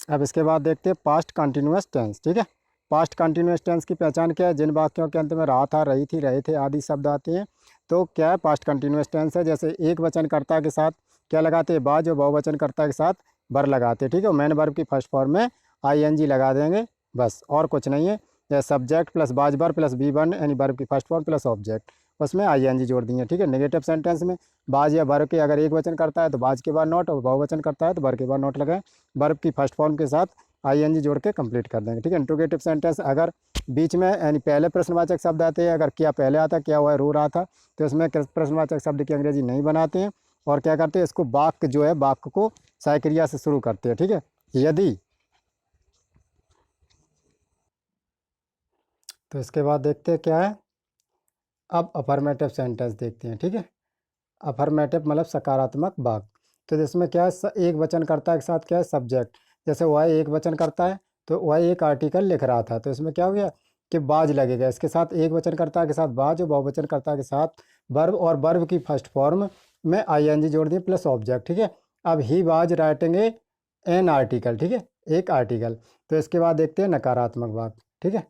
अब इसके बाद देखते हैं पास्ट कंटिन्यूअस टेंस, ठीक है। पास्ट कंटिन्यूअस टेंस की पहचान क्या है, जिन वाक्यों के अंत में रहा था, रही थी, रहे थे आदि शब्द आते हैं तो क्या है, पास्ट कंटिन्यूअस टेंस है। जैसे एक वचनकर्ता के साथ क्या लगाते हैं, बाज, और बहुवचनकर्ता के साथ बर लगाते हैं, ठीक है। मेन वर्ब की फर्स्ट फॉर्म में ING लगा देंगे, बस और कुछ नहीं है। जैसे सब्जेक्ट प्लस बाज बर प्लस B1 यानी वर्ब की फर्स्ट फॉर्म प्लस ऑब्जेक्ट, उसमें ING जोड़ दिए, ठीक है। नेगेटिव सेंटेंस में बाज या बर के अगर एक वचन करता है तो बाज के बाद नोट, और बहुवचन करता है तो बर के बाद नोट लगाएं, वर्ब की फर्स्ट फॉर्म के साथ ING जोड़ के कंप्लीट कर देंगे, ठीक है। इंट्रोगेटिव सेंटेंस अगर बीच में यानी पहले प्रश्नवाचक शब्द आते हैं, अगर क्या पहले आता, क्या हुआ रो रहा था, तो इसमें प्रश्नवाचक शब्द की अंग्रेजी नहीं बनाते हैं, और क्या करते हैं, इसको वाक्य जो है वाक्य को साइक्रिया से शुरू करते हैं, ठीक है। यदि, तो इसके बाद देखते हैं क्या है, अब अफर्मेटिव सेंटेंस देखते हैं, ठीक है। अफर्मेटिव मतलब सकारात्मक वाक्य, तो जिसमें क्या है, एक वचनकर्ता के साथ क्या है, सब्जेक्ट, जैसे वह एक वचन करता है तो वह एक आर्टिकल लिख रहा था, तो इसमें क्या हो गया कि बाज लगेगा, इसके साथ एक वचनकर्ता के साथ बाज, और बहुवचनकर्ता के साथ वर्ब, और वर्ब की फर्स्ट फॉर्म में ING जोड़ दिए प्लस ऑब्जेक्ट, ठीक है। अब ही बाज राइटिंग एन आर्टिकल, ठीक है, एक आर्टिकल। तो इसके बाद देखते हैं नकारात्मक वाक्य, ठीक है।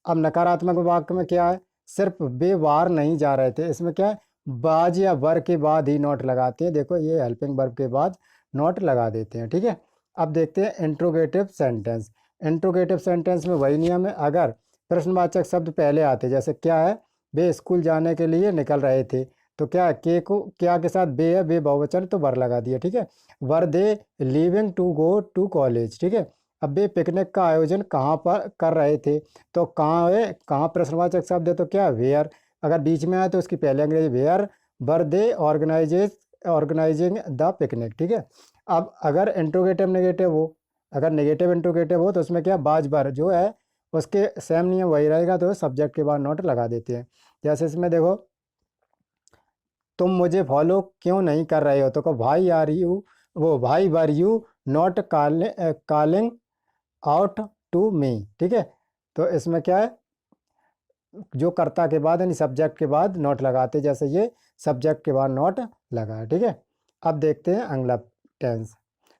अब नकारात्मक वाक्य में क्या है, सिर्फ वे वार नहीं जा रहे थे, इसमें क्या है, बाज या वर के बाद ही नोट लगाते हैं, देखो ये हेल्पिंग वर्ब के बाद नोट लगा देते हैं, ठीक है। अब देखते हैं इंट्रोगेटिव सेंटेंस। इंट्रोगेटिव सेंटेंस में वही नियम है, अगर प्रश्नवाचक शब्द पहले आते, जैसे क्या है, वे स्कूल जाने के लिए निकल रहे थे, तो क्या है, के को क्या के साथ बे है, बे बहुवचन तो वर लगा दिया, ठीक है। Were they living to go to college, ठीक है। अब वे पिकनिक का आयोजन कहाँ पर कर रहे थे, तो कहाँ है, कहाँ प्रश्नवाचक शब्द है तो क्या वेयर, अगर बीच में आए तो उसकी पहले अंग्रेजी where were they organising the picnic, ठीक है। अब अगर इंट्रोगेटिव नेगेटिव हो, अगर नेगेटिव इंट्रोगेटिव हो तो उसमें क्या बाज बर जो है उसके सेम नियम वही रहेगा, तो सब्जेक्ट के बाद नोट लगा देते हैं। जैसे इसमें देखो तुम मुझे फॉलो क्यों नहीं कर रहे हो, तो कहो भाई आर यू, वो भाई were you not calling out to me. ठीक है, तो इसमें क्या है, जो कर्ता के बाद यानी सब्जेक्ट के बाद नॉट लगाते, जैसे ये सब्जेक्ट के बाद नॉट लगा है। ठीक है, अब देखते हैं अगला टेंस।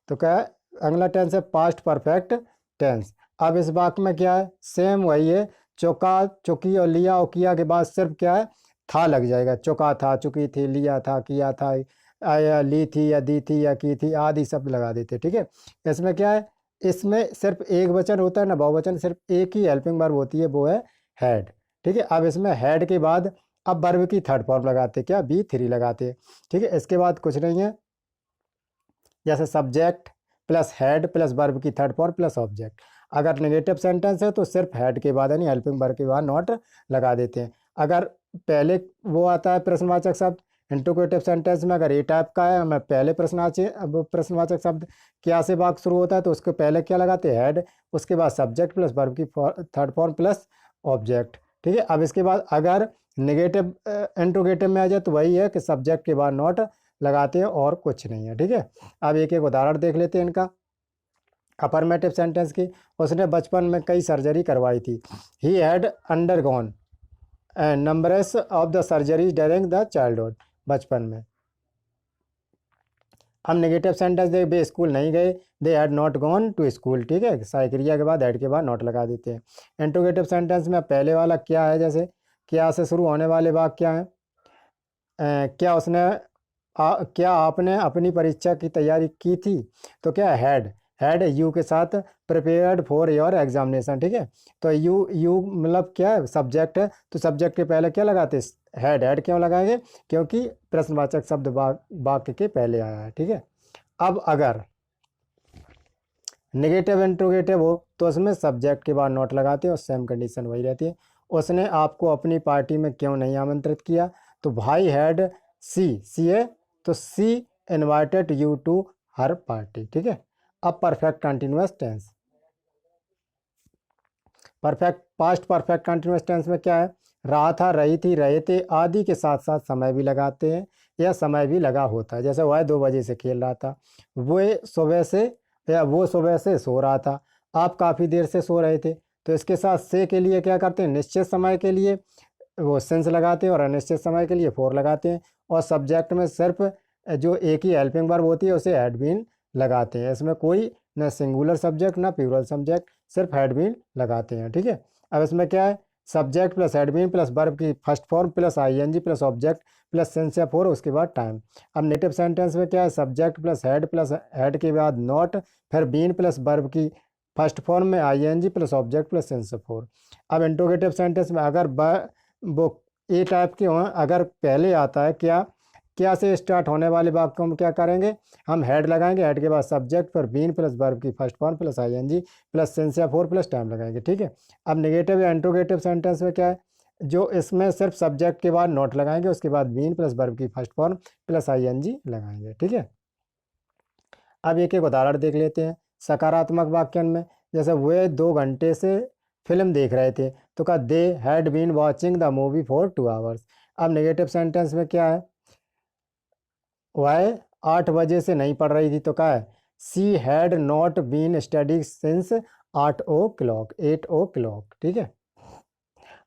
तो क्या है, अगला टेंस है पास्ट परफेक्ट टेंस। अब इस वाक्य में क्या है, सेम वही है, चुका चुकी और लिया और किया के बाद सिर्फ क्या है, था लग जाएगा। चुका था, चुकी थी, लिया था, किया था, या ली थी या दी थी या की थी आदि सब लगा देते। ठीक है, इसमें क्या है, इसमें सिर्फ एक वचन होता है ना बहुवचन, सिर्फ एक ही हेल्पिंग वर्ब होती है, वो है हैड। ठीक है, अब इसमें हैड के बाद अब वर्ब की थर्ड फॉर्म लगाते, क्या बी3 लगाते। ठीक है, इसके बाद कुछ नहीं है, जैसे subject plus head plus verb की थर्ड फॉर्म प्लस ऑब्जेक्ट। अगर नेगेटिव सेंटेंस है तो सिर्फ हेड के बाद यानी हेल्पिंग वर्ब के बाद नॉट लगा देते हैं। अगर पहले वो आता है प्रश्नवाचक शब्द, इंट्रोगेटिव सेंटेंस में अगर ए टाइप का है, हमें पहले प्रश्नवाचक शब्द क्या से वाक्य शुरू होता है तो उसके पहले क्या लगाते हैं, हेड, उसके बाद सब्जेक्ट प्लस वर्ब की थर्ड फॉर्म प्लस ऑब्जेक्ट। ठीक है, अब इसके बाद अगर नेगेटिव इंट्रोगेटिव में आ जाए तो वही है कि सब्जेक्ट के बाद नॉट लगाते हैं और कुछ नहीं है। ठीक है, अब एक एक उदाहरण देख लेते हैं इनका। अफर्मेटिव सेंटेंस की, उसने बचपन में कई सर्जरी करवाई थी। He had undergone numbers of the surgeries during the childhood, बचपन में। अब नेगेटिव सेंटेंस देख, वे स्कूल नहीं गए, they had not gone to school. ठीक है, साइक्रिया के बाद हैड के बाद नॉट लगा देते हैं। इंट्रोगेटिव सेंटेंस में पहले वाला क्या है, जैसे क्या से शुरू होने वाले वाक्य क्या है, क्या उसने क्या आपने अपनी परीक्षा की तैयारी की थी, तो क्या हैड, हैड यू के साथ प्रिपेयर्ड फॉर योर एग्जामिनेशन। ठीक है, तो यू मतलब क्या है, सब्जेक्ट है, तो सब्जेक्ट के पहले क्या लगाते, हैड। हैड क्यों लगाएंगे, क्योंकि प्रश्नवाचक शब्द वाक्य के पहले आया है। ठीक है, अब अगर नेगेटिव इंट्रोगेटिव हो तो उसमें सब्जेक्ट के बाद नॉट लगाते हैं और सेम कंडीशन वही रहती है। उसने आपको अपनी पार्टी में क्यों नहीं आमंत्रित किया, तो भाई हैड सी है, तो she invited you to her party. ठीक है, अब perfect continuous tense. Past perfect continuous tense में क्या है, रहा था, रही थी, रहे थे आदि के साथ साथ समय भी लगाते हैं या समय भी लगा होता है। जैसे वह 2 बजे से खेल रहा था, वो सुबह से या वो सुबह से सो रहा था, आप काफ़ी देर से सो रहे थे। तो इसके साथ से के लिए क्या करते हैं, निश्चित समय के लिए वो सिंस लगाते हैं और अनिश्चित समय के लिए फॉर लगाते हैं। और सब्जेक्ट में सिर्फ जो एक ही हेल्पिंग वर्ब होती है उसे हैड बीन लगाते हैं। इसमें कोई न सिंगुलर सब्जेक्ट ना प्लूरल सब्जेक्ट, सिर्फ हैड बीन लगाते हैं। ठीक है, अब इसमें क्या है, subject plus had been plus verb की first form plus ING plus object plus since या फॉर, उसके बाद टाइम। अब नेगेटिव सेंटेंस में क्या है, सब्जेक्ट प्लस हेड के बाद नॉट, फिर बीन प्लस वर्ब की फर्स्ट फॉर्म में ING plus object plus since for. अब इंट्रोगेटिव सेंटेंस में अगर वो ए टाइप के हों, अगर पहले आता है क्या, क्या से स्टार्ट होने वाले वाक्य को हम क्या करेंगे, हम हेड लगाएंगे, हेड के बाद सब्जेक्ट पर बीन प्लस वर्ब की first form plus ING plus since या फॉर प्लस टाइम लगाएंगे। ठीक है, अब नेगेटिव या इंट्रोगेटिव सेंटेंस में क्या है, जो इसमें सिर्फ सब्जेक्ट के बाद नॉट लगाएंगे, उसके बाद बीन प्लस वर्ब की फर्स्ट फॉर्म प्लस आईएनजी लगाएंगे। ठीक है, अब एक एक उदाहरण देख लेते हैं सकारात्मक वाक्यन में। जैसे वे 2 घंटे से फिल्म देख रहे थे, तो कहा they had been watching the movie for 2 hours. अब नेगेटिव सेंटेंस में क्या है, वह 8 बजे से नहीं पढ़ रही थी, तो क्या है, she had not been study since 8 o'clock। ठीक है,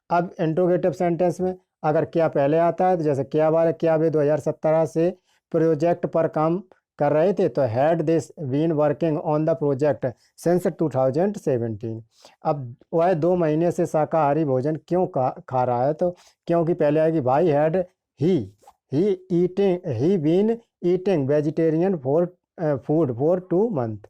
अब इंट्रोगेटिव सेंटेंस में अगर क्या पहले आता है, तो जैसे क्या वे 2017 से प्रोजेक्ट पर काम कर रहे थे, तो had this been working on the project since 2017। अब वह 2 महीने से शाकाहारी भोजन क्यों खा रहा है, तो क्योंकि पहले आएगी भाई had he been eating vegetarian food for 2 month.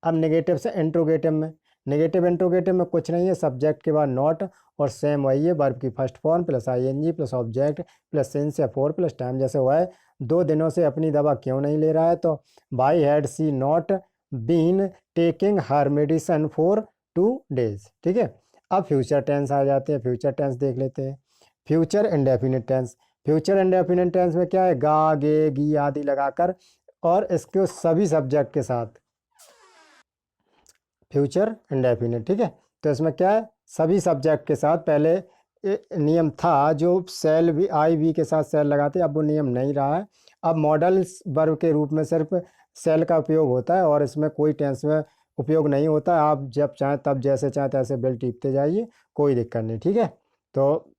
अब नेगेटिव से इंट्रोगेटिव में, नेगेटिव इंट्रोगेटिव में कुछ नहीं है, सब्जेक्ट के बाद नॉट और सेम वही है, वर्ब की first form plus ING plus object plus since या फॉर प्लस टाइम। जैसे हुआ है 2 दिनों से अपनी दवा क्यों नहीं ले रहा है, तो why had she not been taking her medicine for 2 days। ठीक है, अब फ्यूचर टेंस आ जाते हैं, फ्यूचर टेंस देख लेते हैं। Future indefinite tense, future indefinite tense में क्या है, गा गे गी आदि लगाकर और इसके सभी सब्जेक्ट के साथ फ्यूचर इंडेफिनिट। ठीक है, तो इसमें क्या है, सभी सब्जेक्ट के साथ पहले नियम था जो सेल भी आई वी के साथ सेल लगाते, अब वो नियम नहीं रहा है। अब मॉडल्स वर्ब के रूप में सिर्फ सेल का उपयोग होता है और इसमें कोई टेंस में उपयोग नहीं होता। आप जब चाहें तब जैसे चाहें तैसे बिल टीपते जाइए, कोई दिक्कत नहीं, ठीक है। तो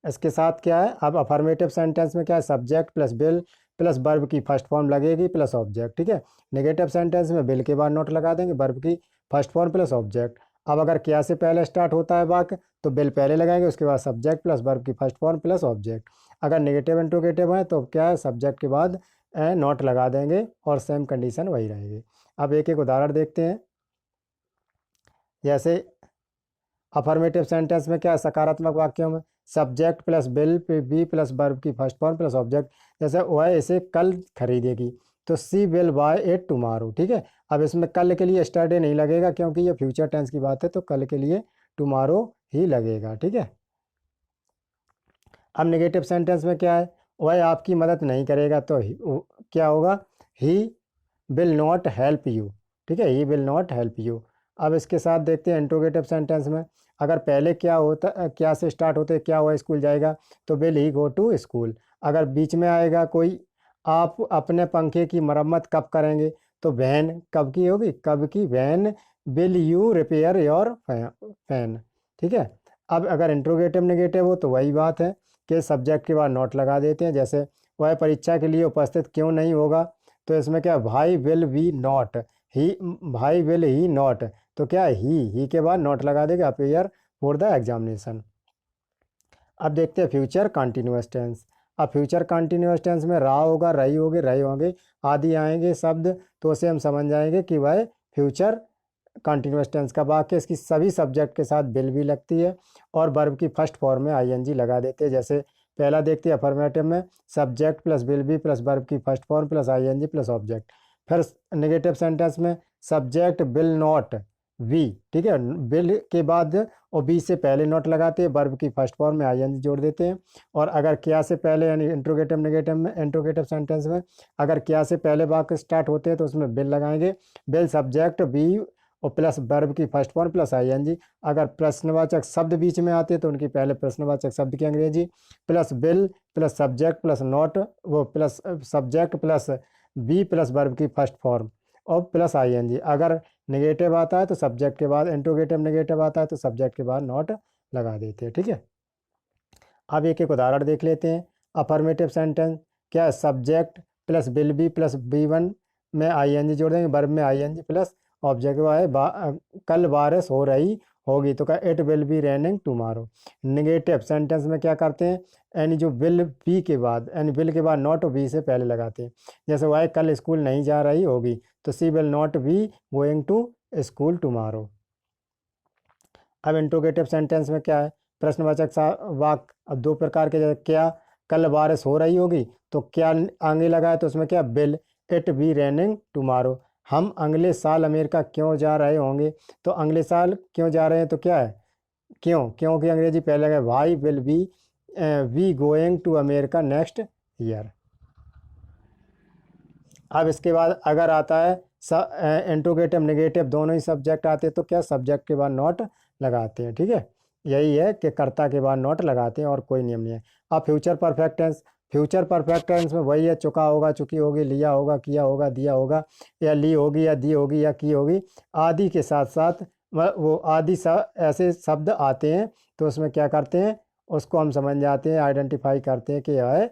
इसके साथ क्या है, अब अफर्मेटिव सेंटेंस में क्या है, subject plus will plus verb की फर्स्ट फॉर्म लगेगी प्लस ऑब्जेक्ट, ठीक है। नेगेटिव सेंटेंस में बिल के बाद नोट लगा देंगे, वर्ब की फर्स्ट फॉर्म प्लस ऑब्जेक्ट। अब अगर क्या से पहले स्टार्ट होता है वाक्य तो बिल पहले लगाएंगे, उसके बाद सब्जेक्ट प्लस वर्ब की फर्स्ट फॉर्म प्लस ऑब्जेक्ट। अगर नेगेटिव इंट्रोगेटिव है तो क्या है, सब्जेक्ट के बाद नोट लगा देंगे और सेम कंडीशन वही रहेगी। अब एक एक उदाहरण देखते हैं। जैसे अफर्मेटिव सेंटेंस में क्या है, सकारात्मक वाक्यों में subject plus will be plus verb की फर्स्ट फॉर्म प्लस ऑब्जेक्ट। जैसे वह इसे कल खरीदेगी तो she will buy it tomorrow, ठीक है। अब इसमें कल के लिए यस्टरडे नहीं लगेगा क्योंकि ये फ्यूचर टेंस की बात है, तो कल के लिए टुमारो ही लगेगा, ठीक है। अब नेगेटिव सेंटेंस में क्या है, वह आपकी मदद नहीं करेगा तो क्या होगा, ही विल नॉट हेल्प यू, ठीक है, ही विल नॉट हेल्प यू। अब इसके साथ देखते हैं इंट्रोगेटिव सेंटेंस में, अगर पहले क्या होता, क्या से स्टार्ट होते, क्या हुआ स्कूल जाएगा तो will he go to school. अगर बीच में आएगा कोई, आप अपने पंखे की मरम्मत कब करेंगे तो वैन कब की होगी, कब की, van will you repair your fan, ठीक है। अब अगर इंट्रोगेटिव नेगेटिव हो तो वही बात है कि सब्जेक्ट के बाद नॉट लगा देते हैं। जैसे वह परीक्षा के लिए उपस्थित क्यों नहीं होगा तो इसमें क्या, भाई विल वी नॉट, ही भाई विल ही नॉट, तो क्या ही के बाद नॉट लगा देगा, अपेयर फॉर द एग्जामिनेशन। अब देखते हैं फ्यूचर कंटिन्यूअस टेंस। अब फ्यूचर कंटिन्यूअस टेंस में रहा होगा, रही होगी, रहे होंगे आदि आएंगे शब्द, तो उसे हम समझ जाएंगे कि वह फ्यूचर कंटिन्यूअस टेंस का वाक्य। इसकी सभी सब्जेक्ट के साथ बिल भी लगती है और वर्ब की फर्स्ट फॉर्म में आईएनजी लगा देते हैं। जैसे पहला देखते हैं अफर्मेटिव में subject plus will be plus verb की first form plus ING plus object. फिर नेगेटिव सेंटेंस में सब्जेक्ट विल नॉट वी, ठीक है, विल के बाद और बी से पहले नॉट लगाते हैं, वर्ब की फर्स्ट फॉर्म में आईएनजी जोड़ देते हैं। और अगर क्या से पहले, यानी इंट्रोगेटिव नेगेटिव में, इंट्रोगेटिव सेंटेंस में अगर क्या से पहले वाक्य स्टार्ट होते हैं तो उसमें बिल लगाएंगे, बिल सब्जेक्ट बी और प्लस वर्ब की फर्स्ट फॉर्म प्लस आईएनजी। अगर प्रश्नवाचक शब्द बीच में आते हैं तो उनकी पहले प्रश्नवाचक शब्द की अंग्रेजी plus will plus subject plus not, वो plus subject plus be plus verb की फर्स्ट फॉर्म और प्लस आईएनजी। अगर नेगेटिव आता है तो सब्जेक्ट के बाद, इंट्रोगेटिव नेगेटिव आता है तो सब्जेक्ट के बाद नॉट लगा देते हैं, ठीक है। अब एक एक उदाहरण देख लेते हैं। अफर्मेटिव सेंटेंस क्या है, subject plus will be plus V one में आईएनजी जोड़ देंगे, वर्ब में आईएनजी प्लस ऑब्जेक्ट है, कल बारिश हो रही होगी तो क्या, it will be raining tomorrow. Negative sentence में क्या करते हैं, यानी जो विल बी के बाद, यानी विल के बाद नॉट बी से पहले लगाते हैं। जैसे वह कल स्कूल नहीं जा रही होगी तो she will not be going to school tomorrow. अब इंट्रोगेटिव सेंटेंस में क्या है, प्रश्नवाचक वाक्य। अब दो प्रकार के, जैसे क्या कल बारिश हो रही होगी तो क्या आगे लगाए तो उसमें क्या, bill it be raining tomorrow. हम अगले साल अमेरिका क्यों जा रहे होंगे तो अगले साल क्यों जा रहे हैं तो क्या है, क्यों की अंग्रेजी पहले लगाए, why will be we going to America next year. अब इसके बाद अगर आता है इंट्रोगेटिव नेगेटिव दोनों ही सब्जेक्ट आते हैं तो क्या, सब्जेक्ट के बाद नॉट लगाते हैं, ठीक है। यही है कि कर्ता के बाद नॉट लगाते हैं और कोई नियम नहीं है। अब future perfect tense, future perfect tense में वही है, चुका होगा, चुकी होगी, लिया होगा, किया होगा, दिया होगा, या ली होगी या दी होगी या की होगी, आदि के साथ साथ वो आदि ऐसे शब्द आते हैं तो उसमें क्या करते हैं, उसको हम समझ जाते हैं, आइडेंटिफाई करते हैं कि यह है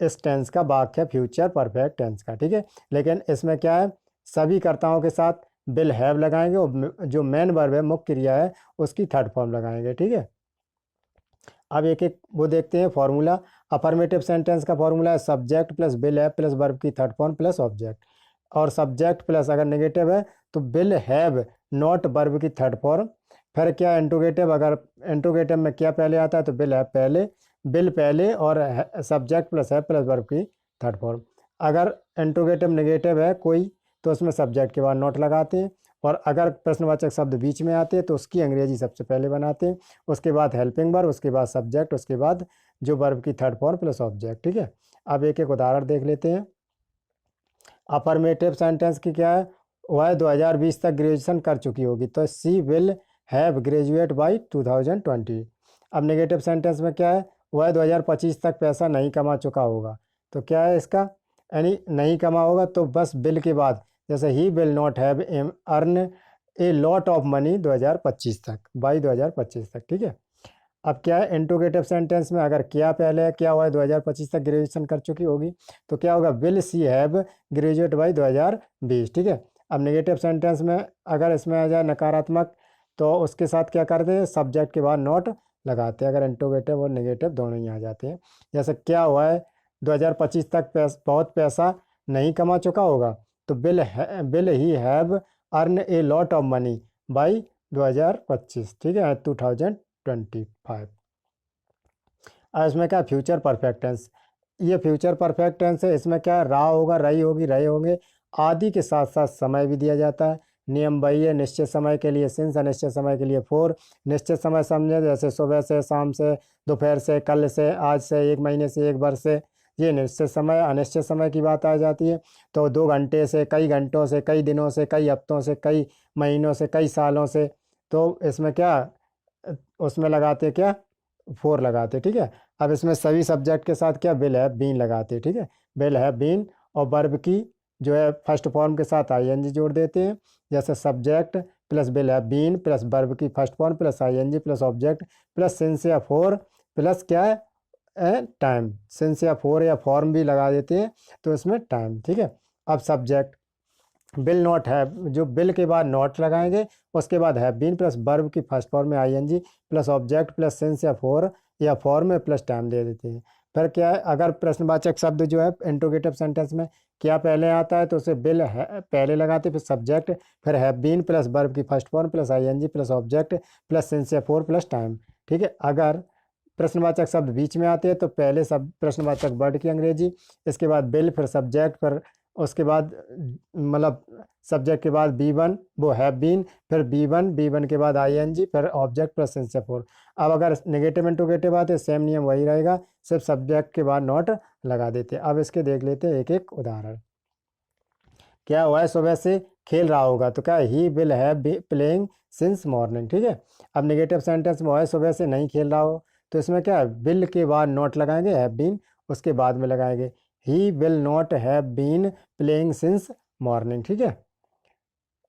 इस टेंस का वाक्य है फ्यूचर परफेक्ट टेंस का, ठीक है। लेकिन इसमें क्या है, सभी कर्ताओं के साथ विल हैव लगाएंगे और जो मेन वर्ब है, मुख्य क्रिया है, उसकी थर्ड फॉर्म लगाएंगे, ठीक है। अब एक एक वो देखते हैं फॉर्मूला। अफर्मेटिव सेंटेंस का फॉर्मूला है subject plus will have plus verb की थर्ड फॉर्म प्लस ऑब्जेक्ट। और सब्जेक्ट प्लस अगर नेगेटिव है तो विल हैव नॉट वर्ब की थर्ड फॉर्म। फिर क्या इंट्रोगेटिव, अगर इंट्रोगेटिव में क्या पहले आता है तो विल हैव पहले, विल पहले और सब्जेक्ट प्लस है प्लस वर्ब की थर्ड फॉर्म। अगर इंट्रोगेटिव नेगेटिव है कोई तो उसमें सब्जेक्ट के बाद नॉट लगाते हैं, और अगर प्रश्नवाचक शब्द बीच में आते हैं तो उसकी अंग्रेजी सबसे पहले बनाते हैं, उसके बाद हेल्पिंग वर्ब, उसके बाद सब्जेक्ट, उसके बाद जो वर्ब की थर्ड फॉर्म प्लस ऑब्जेक्ट, ठीक है। अब एक एक उदाहरण देख लेते हैं। अफर्मेटिव सेंटेंस की क्या है, वह 2020 तक ग्रेजुएशन कर चुकी होगी तो she will have graduate by 2020। अब नेगेटिव सेंटेंस में क्या है, वह 2025 तक पैसा नहीं कमा चुका होगा। तो क्या है इसका, यानी नहीं कमा होगा तो बस बिल के बाद, जैसे ही will not have earn a lot of money 2025 तक, बाई 2025 तक, ठीक है। अब क्या है, इंट्रोगेटिव सेंटेंस में अगर क्या पहले है, क्या हुआ है 2025 तक ग्रेजुएशन कर चुकी होगी, तो क्या होगा, will see have graduate by 2020, ठीक है। अब नेगेटिव सेंटेंस में अगर इसमें आ जाए नकारात्मक, तो उसके साथ क्या करते हैं, सब्जेक्ट के बाद नॉट लगाते हैं, अगर इंट्रोगेटिव और नेगेटिव दोनों ही आ जाते हैं। जैसे क्या हुआ है 2025 तक बहुत पैसा नहीं कमा चुका होगा, तो bill he have earn a lot of money by 2025, ठीक है, 2025। अब इसमें क्या, फ्यूचर परफेक्ट टेंस, ये फ्यूचर परफेक्ट टेंस है। इसमें क्या है, रहा होगा, रही होगी, रहे होंगे, आदि के साथ साथ समय भी दिया जाता है। नियम वही है, निश्चित समय के लिए सिंस, अनिश्चित समय के लिए फोर। निश्चित समय समझे, जैसे सुबह से, शाम से, दोपहर से, कल से, आज से, एक महीने से, एक वर्ष से, ये निश्चित समय। अनिश्चित समय की बात आ जाती है तो 2 घंटे से, कई घंटों से, कई दिनों से, कई हफ्तों से, कई महीनों से, कई सालों से। तो इसमें क्या, उसमें लगाते क्या, फोर लगाते, ठीक है। अब इसमें सभी सब्जेक्ट के साथ क्या, विल हैव बीन लगाते, ठीक है। विल हैव बीन और वर्ब की जो है फर्स्ट फॉर्म के साथ आईएनजी जोड़ देते हैं, जैसे subject plus will have been plus verb की first form plus ING plus object plus since या फोर प्लस क्या है टाइम, सिंस या फोर या फॉर्म भी लगा देते हैं तो इसमें टाइम, ठीक है। अब सब्जेक्ट विल नॉट हैव, जो बिल के बाद नॉट लगाएंगे, उसके बाद हैव बीन प्लस वर्ब की फर्स्ट फॉर्म में ING plus object plus since या फॉर में प्लस टाइम दे देते हैं। फिर क्या है, अगर प्रश्नवाचक शब्द जो है इंट्रोगेटिव सेंटेंस में क्या पहले आता है तो उसे बिल पहले लगाते, फिर सब्जेक्ट, फिर हैव बीन प्लस वर्ब की first form plus ING plus object plus since या फोर प्लस टाइम, ठीक है। अगर प्रश्नवाचक शब्द बीच में आते हैं तो पहले सब प्रश्नवाचक वर्ड की अंग्रेजी, इसके बाद बिल, फिर सब्जेक्ट, फिर उसके बाद मतलब सब्जेक्ट के बाद बी1 वो हैव बीन, फिर बी1 के बाद आईएनजी, फिर ऑब्जेक्ट प्लस सिंस या फोर। अब अगर नेगेटिव इंट्रोगेटिव आते सेम नियम वही रहेगा, सिर्फ सब्जेक्ट के बाद नॉट लगा देते। अब इसके देख लेते हैं एक एक उदाहरण। क्या हुआ है, सुबह से खेल रहा होगा, तो क्या he will have playing since morning, ठीक है। अब नेगेटिव सेंटेंस में हुआ है सुबह से नहीं खेल रहा हो, तो इसमें क्या है, विल के बाद नॉट लगाएंगे, हैव बीन उसके बाद में लगाएंगे, he will not have been playing since morning, ठीक है।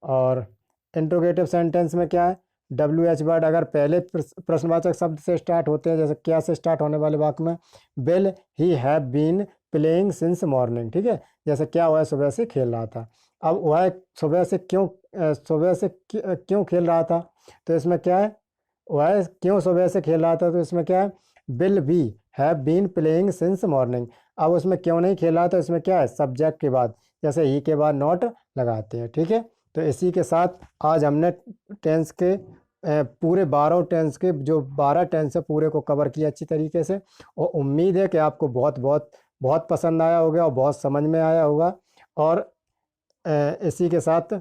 और इंट्रोगेटिव सेंटेंस में क्या है, WH वर्ड अगर पहले प्रश्नवाचक शब्द से स्टार्ट होते हैं, जैसे क्या से स्टार्ट होने वाले वाक्य में will he have been playing since morning, ठीक है। जैसे क्या हुआ है, सुबह से खेल रहा था। अब वह सुबह से क्यों खेल रहा था, तो इसमें क्या है, वह क्यों सुबह से खेल रहा था, तो इसमें क्या है, will be have been playing since morning. अब उसमें क्यों नहीं खेल रहा था, इसमें क्या है, सब्जेक्ट के बाद, जैसे ही के बाद नॉट लगाते हैं, ठीक है। तो इसी के साथ आज हमने टेंस के पूरे 12 टेंस के जो 12 टेंस है पूरे को कवर किया अच्छी तरीके से, और उम्मीद है कि आपको बहुत बहुत बहुत पसंद आया होगा और बहुत समझ में आया होगा। और इसी के साथ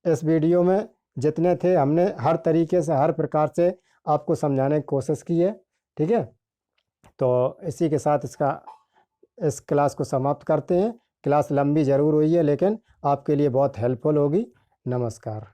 इस वीडियो में जितने थे हमने हर तरीके से हर प्रकार से आपको समझाने की कोशिश की है, ठीक है। तो इसी के साथ इस क्लास को समाप्त करते हैं। क्लास लंबी ज़रूर हुई है लेकिन आपके लिए बहुत हेल्पफुल होगी। नमस्कार।